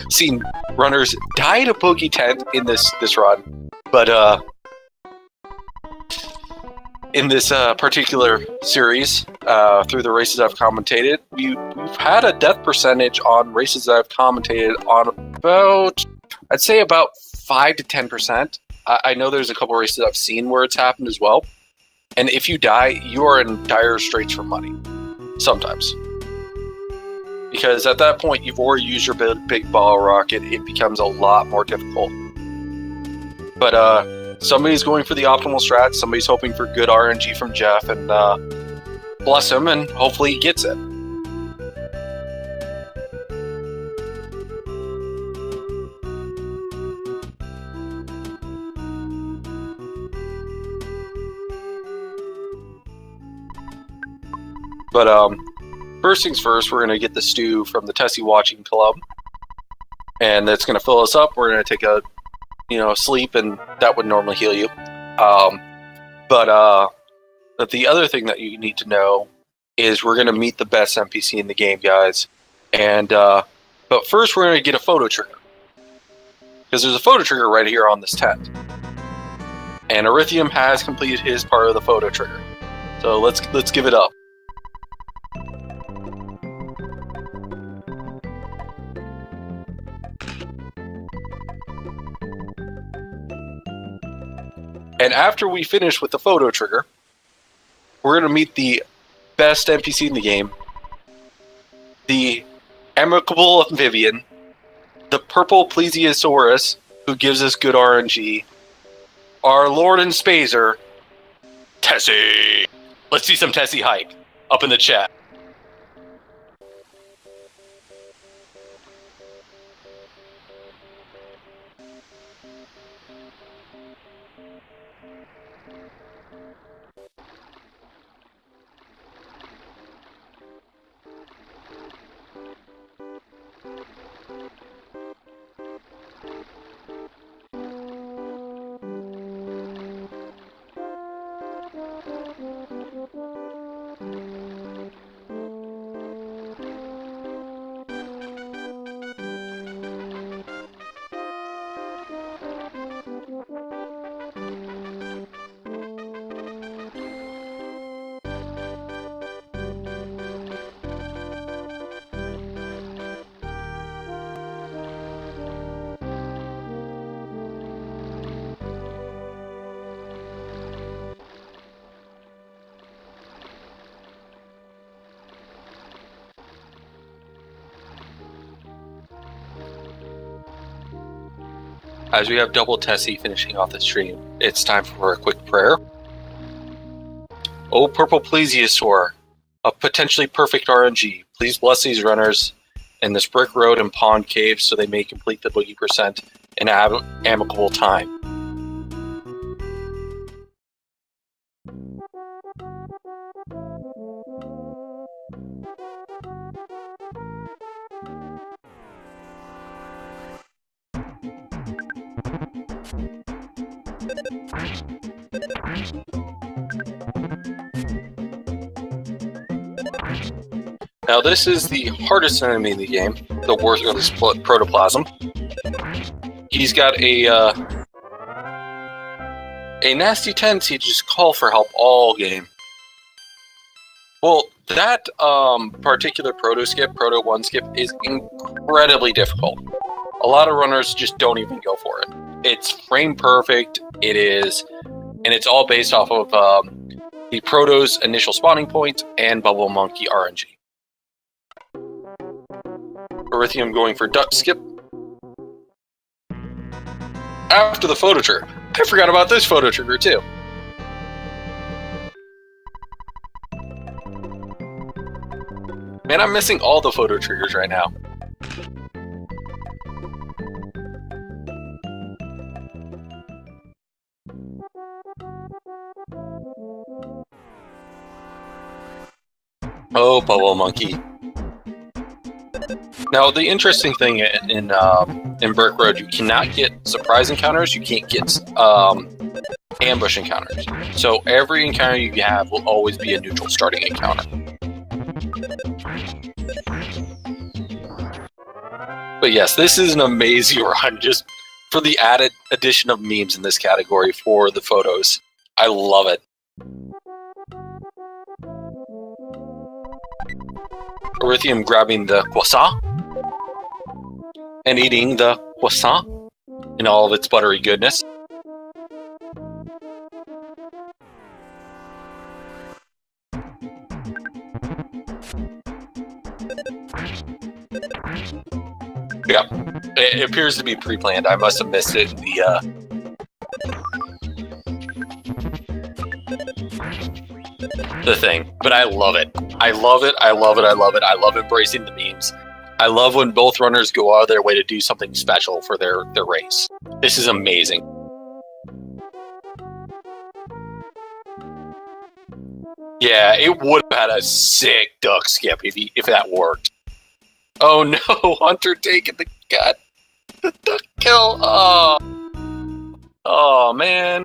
seen runners die to Boogie tent in this run. But in this particular series, through the races I've commentated, we've had a death percentage on races that I've commentated on about, I'd say about 5 to 10%. I know there's a couple races I've seen where it's happened as well. And if you die, you are in dire straits for money. Sometimes. Because at that point, you've already used your big ball rocket. It becomes a lot more difficult. But somebody's going for the optimal strat. Somebody's hoping for good RNG from Jeff. And bless him, and hopefully he gets it. But first things first, we're going to get the stew from the Tessie Watching Club. And that's going to fill us up. We're going to take a sleep, and that would normally heal you. But the other thing that you need to know is we're going to meet the best NPC in the game, guys. And but first, we're going to get a photo trigger. Because there's a photo trigger right here on this tent. And Arithium has completed his part of the photo trigger. So let's give it up. And after we finish with the photo trigger, we're going to meet the best NPC in the game, the amicable amphibian, the purple plesiosaurus, who gives us good RNG, our Lord and Spazer, Tessie. Let's see some Tessie hype up in the chat. As we have double Tessie finishing off the stream, it's time for a quick prayer. O purple plesiosaur, a potentially perfect RNG, please bless these runners in this brick road and pond cave so they may complete the boogie percent in amicable time. Now this is the hardest enemy in the game, the worthless protoplasm. He's got a nasty tendency to just call for help all game. Well, that particular Proto 1 skip is incredibly difficult. A lot of runners just don't even go for it. It's frame perfect, it is, and it's all based off of the Proto's initial spawning point and Bubble Monkey RNG. Arithium going for duck skip. After the photo trigger. I forgot about this photo trigger too. Man, I'm missing all the photo triggers right now. Oh, Bubble Monkey. Now, the interesting thing in Brick Road, you cannot get surprise encounters. You can't get ambush encounters. So every encounter you have will always be a neutral starting encounter. But yes, this is an amazing run just for the added addition of memes in this category for the photos. I love it. Arithium grabbing the croissant and eating the croissant in all of its buttery goodness. Yeah, it appears to be pre-planned. I must have missed it in the thing, but I love it. I love it. I love it. I love it. I love embracing the memes. I love when both runners go out of their way to do something special for their race. This is amazing. Yeah, it would have had a sick duck skip if that worked. Oh no, Hunter taking the gut. The duck kill. Oh man.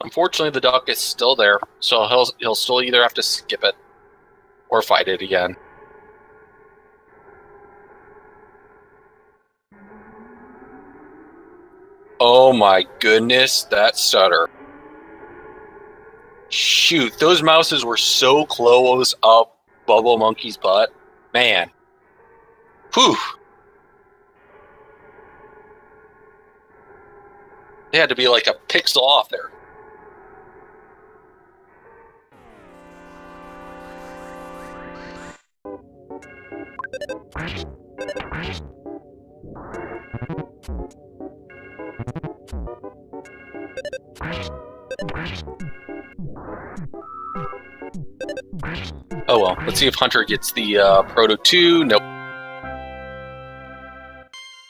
Unfortunately, the duck is still there, so he'll still either have to skip it or fight it again. Oh my goodness, that stutter. Shoot, those mouses were so close up Bubble Monkey's butt. Man. Whew. They had to be like a pixel off there. Oh well, let's see if Hunter gets the Proto 2. Nope.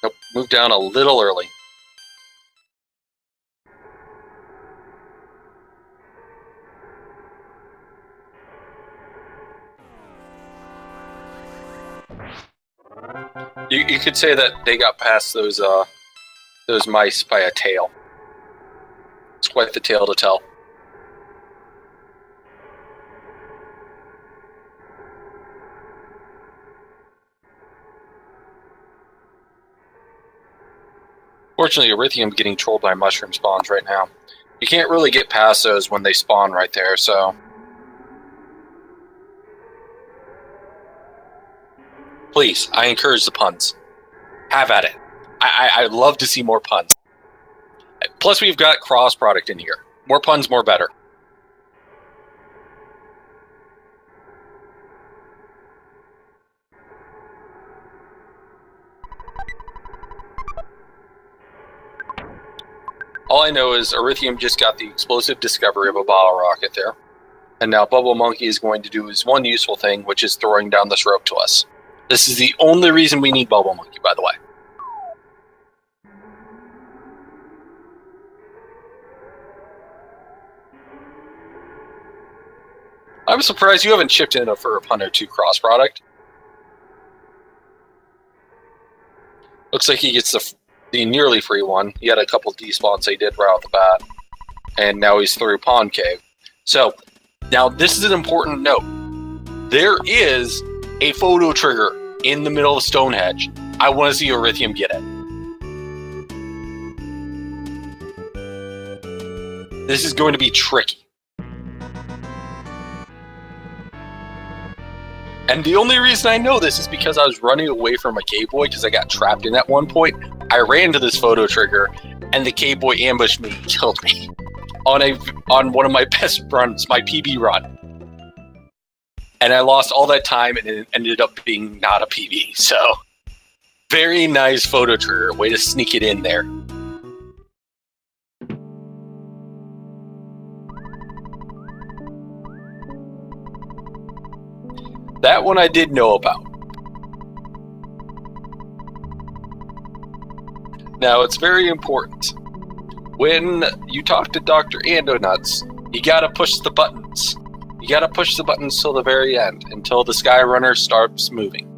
Nope, moved down a little early. You could say that they got past those mice by a tail. It's quite the tale to tell. Fortunately, Arithium getting trolled by mushroom spawns right now. You can't really get past those when they spawn right there, so... Please, I encourage the puns. Have at it. I'd love to see more puns. Plus, we've got cross product in here. More puns, more better. All I know is Arithium just got the explosive discovery of a bottle rocket there. And now Bubble Monkey is going to do his one useful thing, which is throwing down this rope to us. This is the only reason we need Bubble Monkey, by the way. I'm surprised you haven't chipped in for a Hunter 2 cross product. Looks like he gets the nearly free one. He had a couple despawns he did right off the bat. And now he's through Pond Cave. So, now this is an important note. There is a photo trigger in the middle of Stonehenge. I want to see Arithium get it. This is going to be tricky. And the only reason I know this is because I was running away from a cave boy because I got trapped in at one point. I ran to this photo trigger, and the cave boy ambushed me and killed me on one of my best runs, my PB run. And I lost all that time, and it ended up being not a PB. So, very nice photo trigger. Way to sneak it in there. That one I did know about. Now, it's very important. When you talk to Dr. Andonuts, you gotta push the buttons. You gotta push the buttons till the very end, until the Skyrunner starts moving.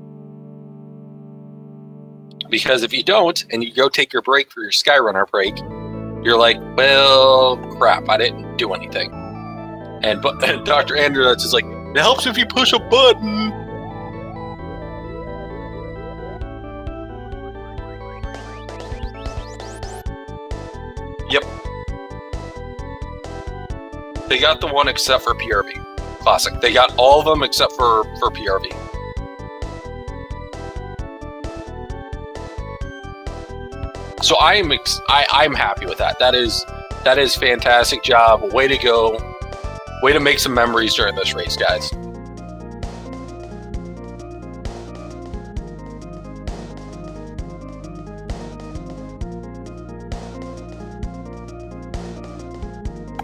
Because if you don't, and you go take your break for your Skyrunner break, you're like, well, crap, I didn't do anything. And Dr. Andonuts is like, it helps if you push a button. Yep. They got the one except for PRV. Classic. They got all of them except for PRV. So I'm happy with that. That is fantastic job. Way to go. Way to make some memories during this race, guys.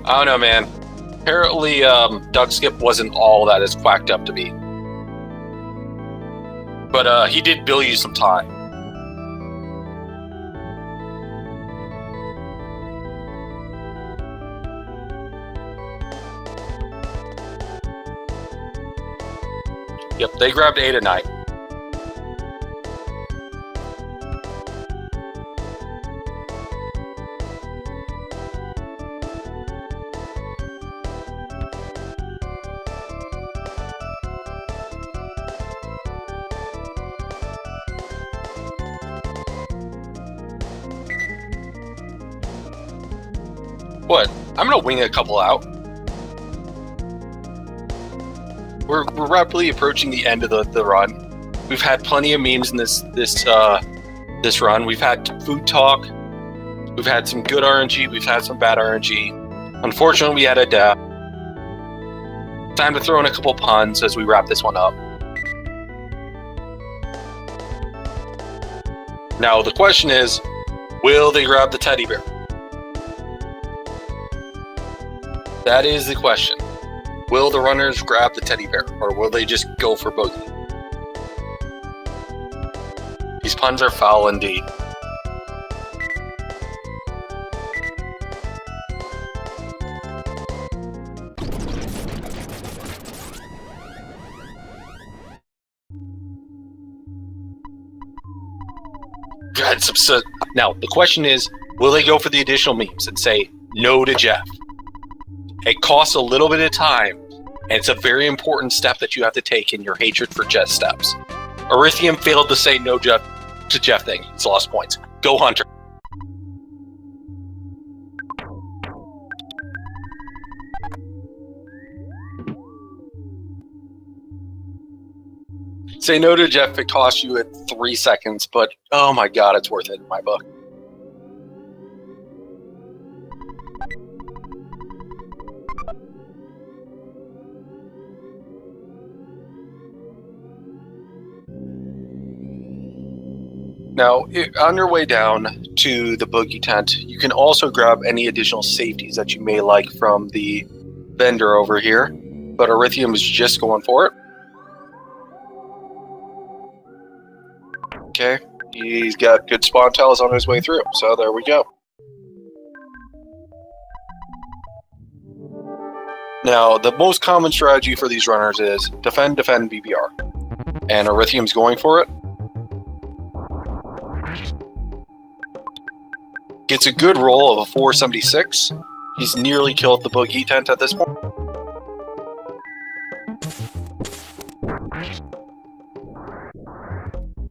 I don't know, man. Apparently, Duck Skip wasn't all that it's quacked up to be. But he did bill you some time. Yep, they grabbed 8 at night. What? I'm gonna wing a couple out. We're rapidly approaching the end of the run. We've had plenty of memes in this run. We've had food talk. We've had some good RNG. We've had some bad RNG. Unfortunately, we had a death. Time to throw in a couple puns as we wrap this one up. Now the question is, will they grab the teddy bear? That is the question. Will the runners grab the teddy bear, or will they just go for Boogie? These puns are foul indeed. Now, the question is, will they go for the additional memes and say no to Jeff? It costs a little bit of time, and it's a very important step that you have to take in your hatred for Jeff steps. Arithium failed to say no to Jeff thing. He's lost points. Go Hunter. Say no to Jeff, it costs you at 3 seconds, but oh my god, it's worth it in my book. Now, on your way down to the boogie tent, you can also grab any additional safeties that you may like from the vendor over here, but Arithium is just going for it. Okay, he's got good spawn tiles on his way through, so there we go. Now, the most common strategy for these runners is defend, defend, BBR. And Arithium's going for it. Gets a good roll of a 476. He's nearly killed the boogie tent at this point.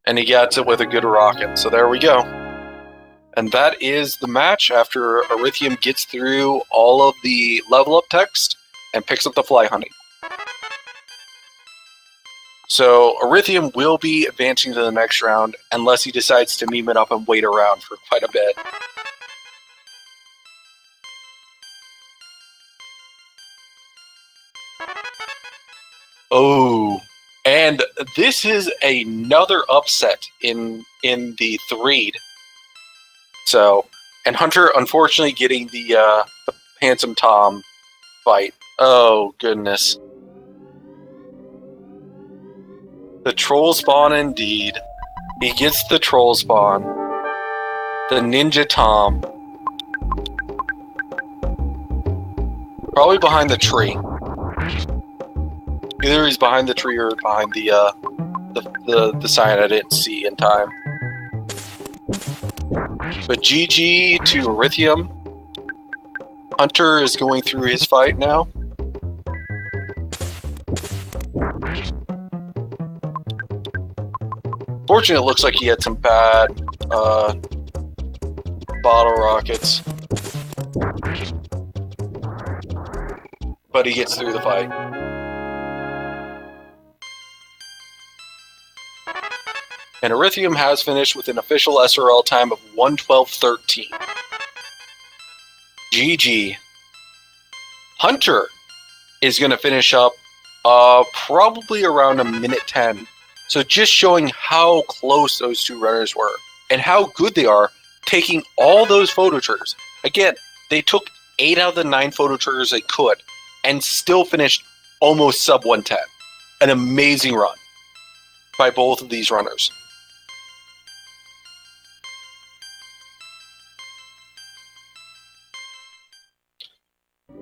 And he gets it with a good rocket, so there we go. And that is the match after Arithium gets through all of the level up text and picks up the fly honey. So Arithium will be advancing to the next round unless he decides to meme it up and wait around for quite a bit. Oh, and this is another upset in the threed. So, and Hunter unfortunately getting the Handsome Tom fight. Oh goodness. The troll spawn indeed. He gets the troll spawn. The Ninja Tom. Probably behind the tree. Either he's behind the tree or behind the sign I didn't see in time. But GG to Arithium. Hunter is going through his fight now. Fortunately, it looks like he had some bad bottle rockets. But he gets through the fight. And Arithium has finished with an official SRL time of 1:12:13. GG. Hunter is going to finish up probably around 1:10. So just showing how close those two runners were and how good they are taking all those photo triggers. Again, they took 8 out of the 9 photo triggers they could and still finished almost sub 110. An amazing run by both of these runners.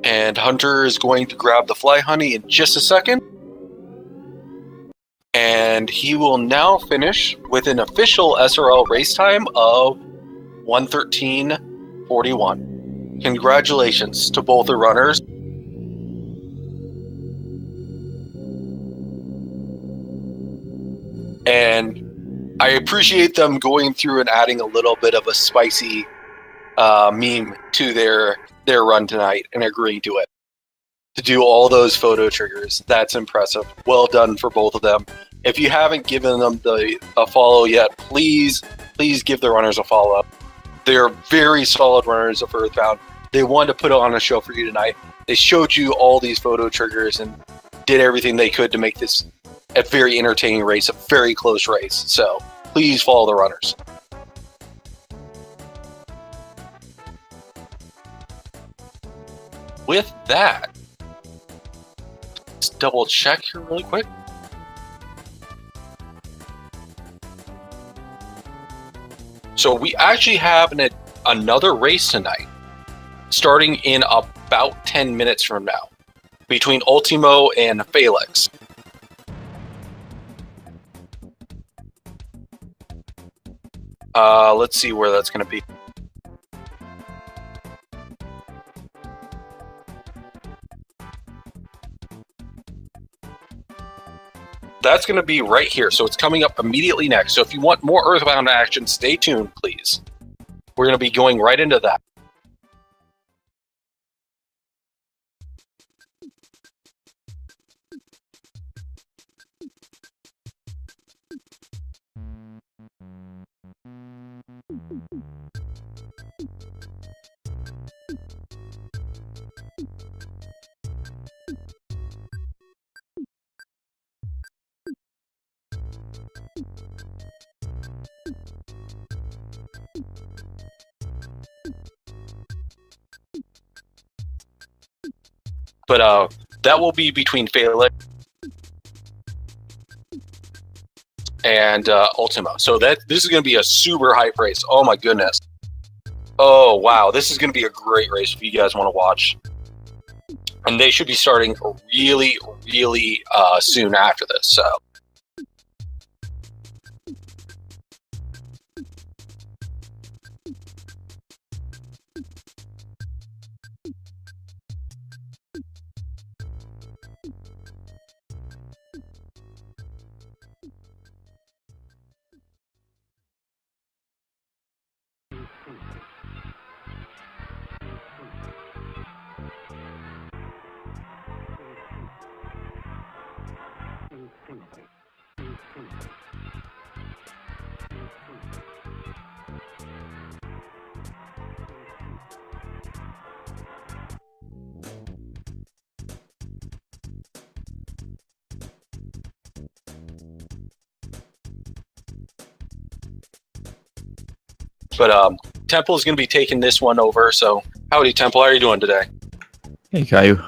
And Hunter is going to grab the fly honey in just a second. And he will now finish with an official SRL race time of 1:13:41. Congratulations to both the runners. And I appreciate them going through and adding a little bit of a spicy meme to their run tonight and agreeing to it. To do all those photo triggers, that's impressive. Well done for both of them. If you haven't given them a follow yet, please give the runners a follow up. They're very solid runners of Earthbound. They wanted to put on a show for you tonight. They showed you all these photo triggers and did everything they could to make this a very entertaining race, a very close race. So please follow the runners. With that, let's double check here really quick. So we actually have another race tonight, starting in about 10 minutes from now, between Ultimo and Felix. Let's see where that's going to be. That's going to be right here, so it's coming up immediately next. So if you want more Earthbound action, stay tuned, please. We're going to be going right into that. But that will be between Felix and Ultima. So this is going to be a super hype race. Oh my goodness. Oh wow, this is going to be a great race if you guys want to watch. And they should be starting really, really soon after this. So. But Temple is going to be taking this one over. So, howdy, Temple. How are you doing today?
Hey, Caillou.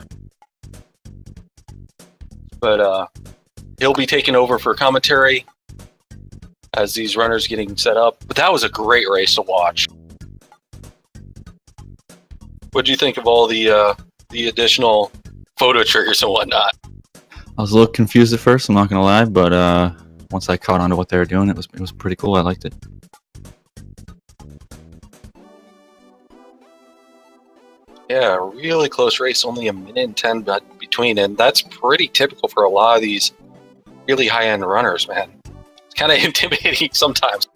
But he'll be taking over for commentary as these runners getting set up. But that was a great race to watch. What do you think of all the additional photo triggers and whatnot?
I was a little confused at first, I'm not going to lie, but once I caught on to what they were doing, it was pretty cool. I liked it.
Yeah, really close race, only 1:10 between, and that's pretty typical for a lot of these really high-end runners, man. It's kind of intimidating sometimes,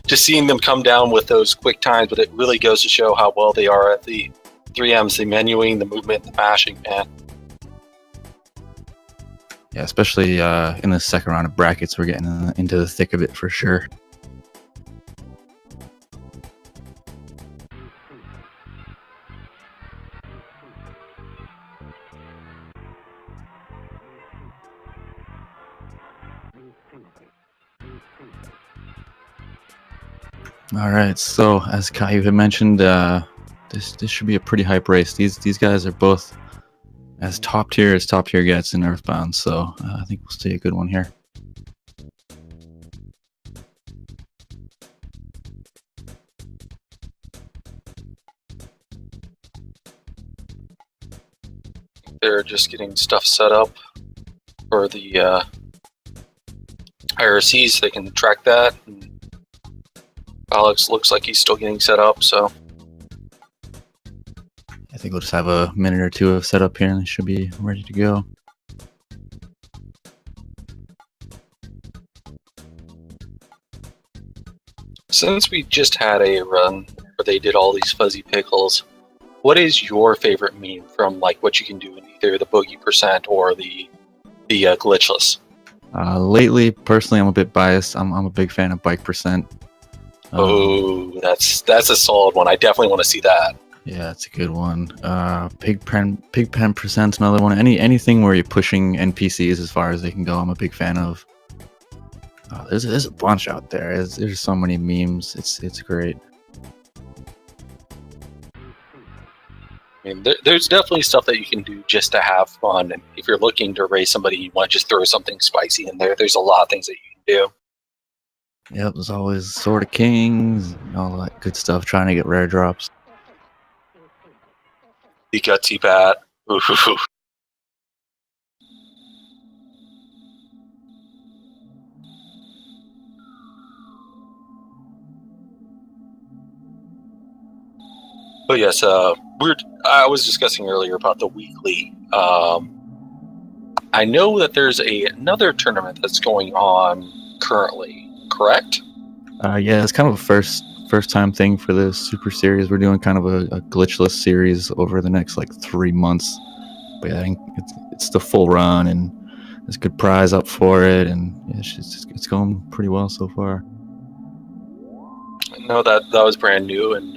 just seeing them come down with those quick times, but it really goes to show how well they are at the 3Ms, the menuing, the movement, the mashing, man.
Yeah, especially in the second round of brackets, we're getting into the thick of it for sure. All right, so as Caillou had mentioned, this should be a pretty hype race. These guys are both as top tier gets in Earthbound, so I think we'll see a good one here.
They're just getting stuff set up for the IRCs, so they can track that. And Alex looks like he's still getting set up, so
I think we'll just have a minute or two of setup here, and they should be ready to go.
Since we just had a run where they did all these fuzzy pickles, what is your favorite meme from like what you can do in either the Boogie % or the glitchless?
Lately, personally, I'm a bit biased. I'm a big fan of bike %.
Oh, that's a solid one. I definitely want to see that.
Yeah, that's a good one. Pig pen %'s another one. Anything where you're pushing NPCs as far as they can go, I'm a big fan of. There's a bunch out there. There's so many memes. It's great.
I mean, there's definitely stuff that you can do just to have fun. And if you're looking to raise somebody, you want to just throw something spicy in there. There's a lot of things that you can do.
Yep, there's always Sword of Kings, all that good stuff, trying to get rare drops.
The gutsy bat. Ooh. But yes, I was discussing earlier about the weekly. I know that there's another tournament that's going on currently, correct?
Yeah, it's kind of a first time thing for the Super Series. We're doing kind of a glitchless series over the next like 3 months. But yeah, I think it's the full run, and there's a good prize up for it, and yeah, it's going pretty well so far.
I know that was brand new, and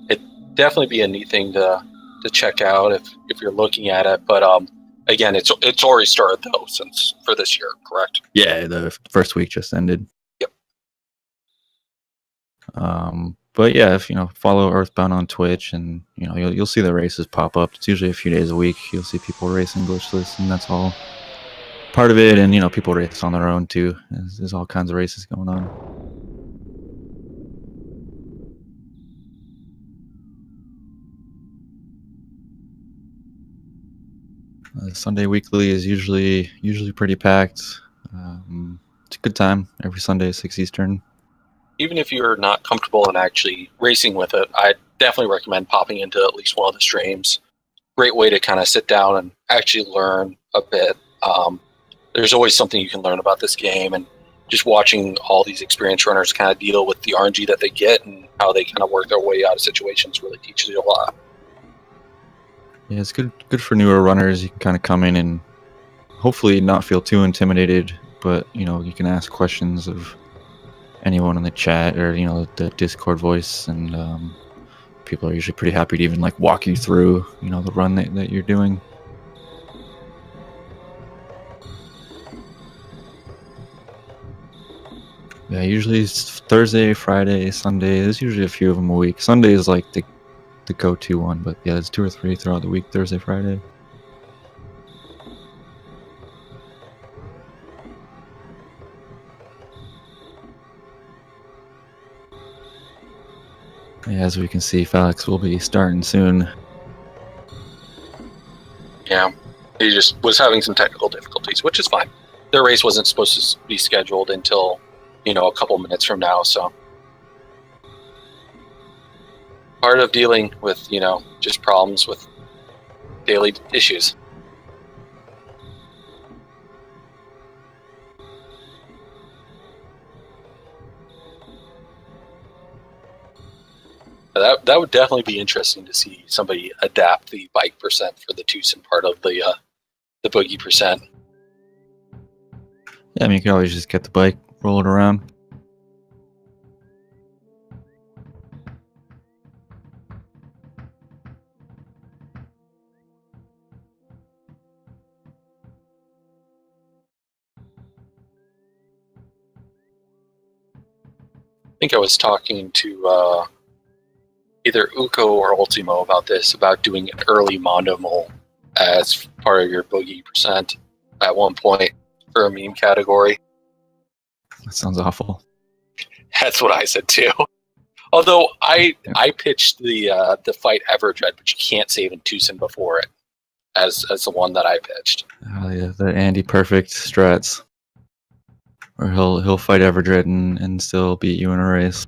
it'd definitely be a neat thing to check out if you're looking at it. But again, it's already started though, since for this year, correct?
Yeah, the first week just ended.
Yep.
But yeah, if follow Earthbound on Twitch, and you'll see the races pop up. It's usually a few days a week. You'll see people racing glitchless, and that's all part of it. And people race on their own too. There's all kinds of races going on. Sunday weekly is usually pretty packed. It's a good time every Sunday, 6 Eastern.
Even if you're not comfortable in actually racing with it, I definitely recommend popping into at least one of the streams. Great way to kind of sit down and actually learn a bit. There's always something you can learn about this game, and just watching all these experienced runners kind of deal with the RNG that they get and how they kind of work their way out of situations really teaches you a lot.
Yeah, it's good for newer runners. You can kind of come in and hopefully not feel too intimidated, but you can ask questions of anyone in the chat or the Discord voice, and people are usually pretty happy to even walk you through the run that you're doing. Yeah, usually it's Thursday, Friday, Sunday. There's usually a few of them a week. Sunday is like the go-to one, but yeah, there's 2 or 3 throughout the week, Thursday, Friday. Yeah, as we can see, Felix will be starting soon.
Yeah, he just was having some technical difficulties, which is fine. Their race wasn't supposed to be scheduled until, a couple minutes from now, so part of dealing with, just problems with daily issues. That would definitely be interesting to see somebody adapt the bike percent for the Tucson part of the boogie percent.
Yeah, I mean, you can always just get the bike, roll it around.
I think I was talking to either Uko or Ultimo about this, about doing an early Mondo mole as part of your boogie percent at one point for a meme category.
That sounds awful.
That's what I said too. Although I pitched the fight Everdread, but you can't save in Tucson before it as the one that I pitched.
Oh yeah, the Andy Perfect strats, or he'll fight Everdread and still beat you in a race.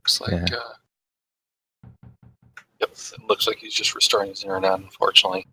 Looks like, yep, it looks like he's just restarting his internet, unfortunately.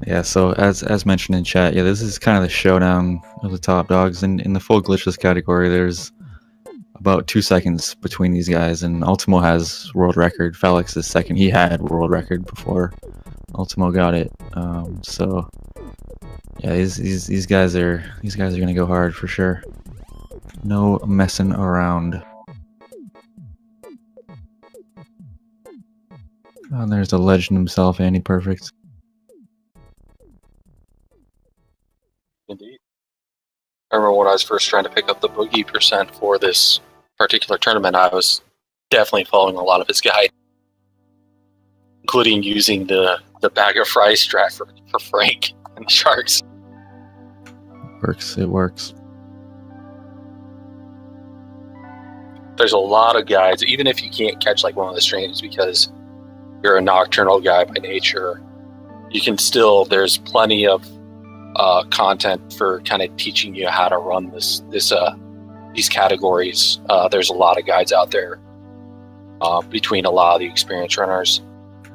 Yeah, so as mentioned in chat, yeah, this is kind of the showdown of the top dogs. In the full glitchless category, there's about 2 seconds between these guys, and Ultimo has world record. Felix is second. He had world record before Ultimo got it. So yeah, these guys are gonna go hard for sure. No messing around. Oh, and there's the legend himself, Andy Perfect.
Indeed. I remember when I was first trying to pick up the boogie percent for this particular tournament, I was definitely following a lot of his guide, including using the bag of fries strat for Frank and the Sharks.
It works.
There's a lot of guides, even if you can't catch one of the streams because you're a nocturnal guy by nature, you can still, there's plenty of content for kind of teaching you how to run these these categories. There's a lot of guides out there between a lot of the experienced runners.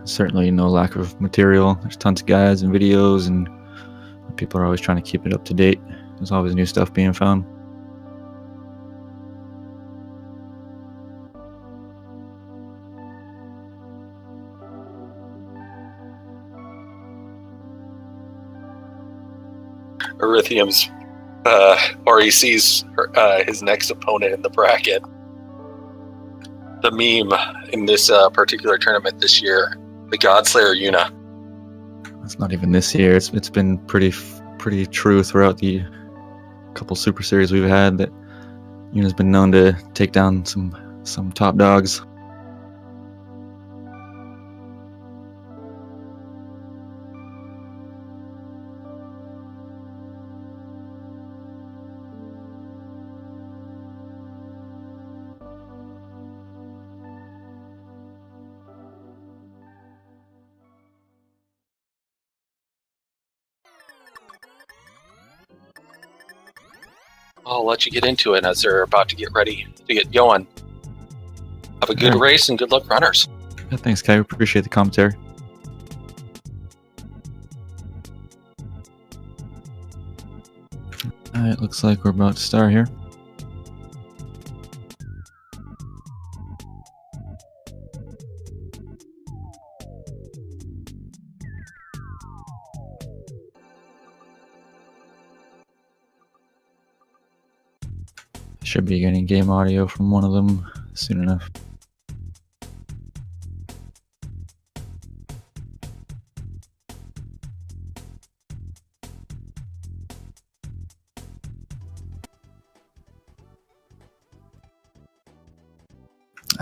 Certainly no lack of material. There's tons of guides and videos, and people are always trying to keep it up to date. There's always new stuff being found.
Arithium's or he sees his next opponent in the bracket. The meme in this particular tournament this year, the Godslayer Yuna.
It's not even this year. It's been pretty true throughout the couple Super Series we've had that Yuna's been known to take down some top dogs.
I'll let you get into it as they're about to get ready to get going. Have a good race and good luck, runners.
Yeah, thanks, Kai. Appreciate the commentary. All right, looks like we're about to start here. Should be getting game audio from one of them soon enough.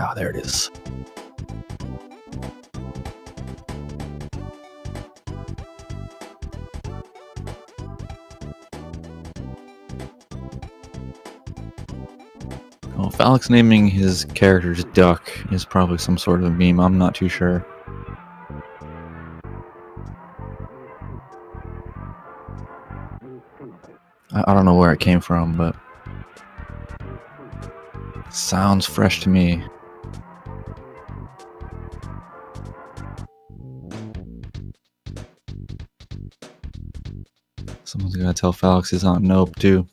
Oh, there it is. Well, if Alex naming his characters Duck is probably some sort of a meme, I'm not too sure. I don't know where it came from, but it sounds fresh to me. Someone's gonna tell Felix he's on Nope too.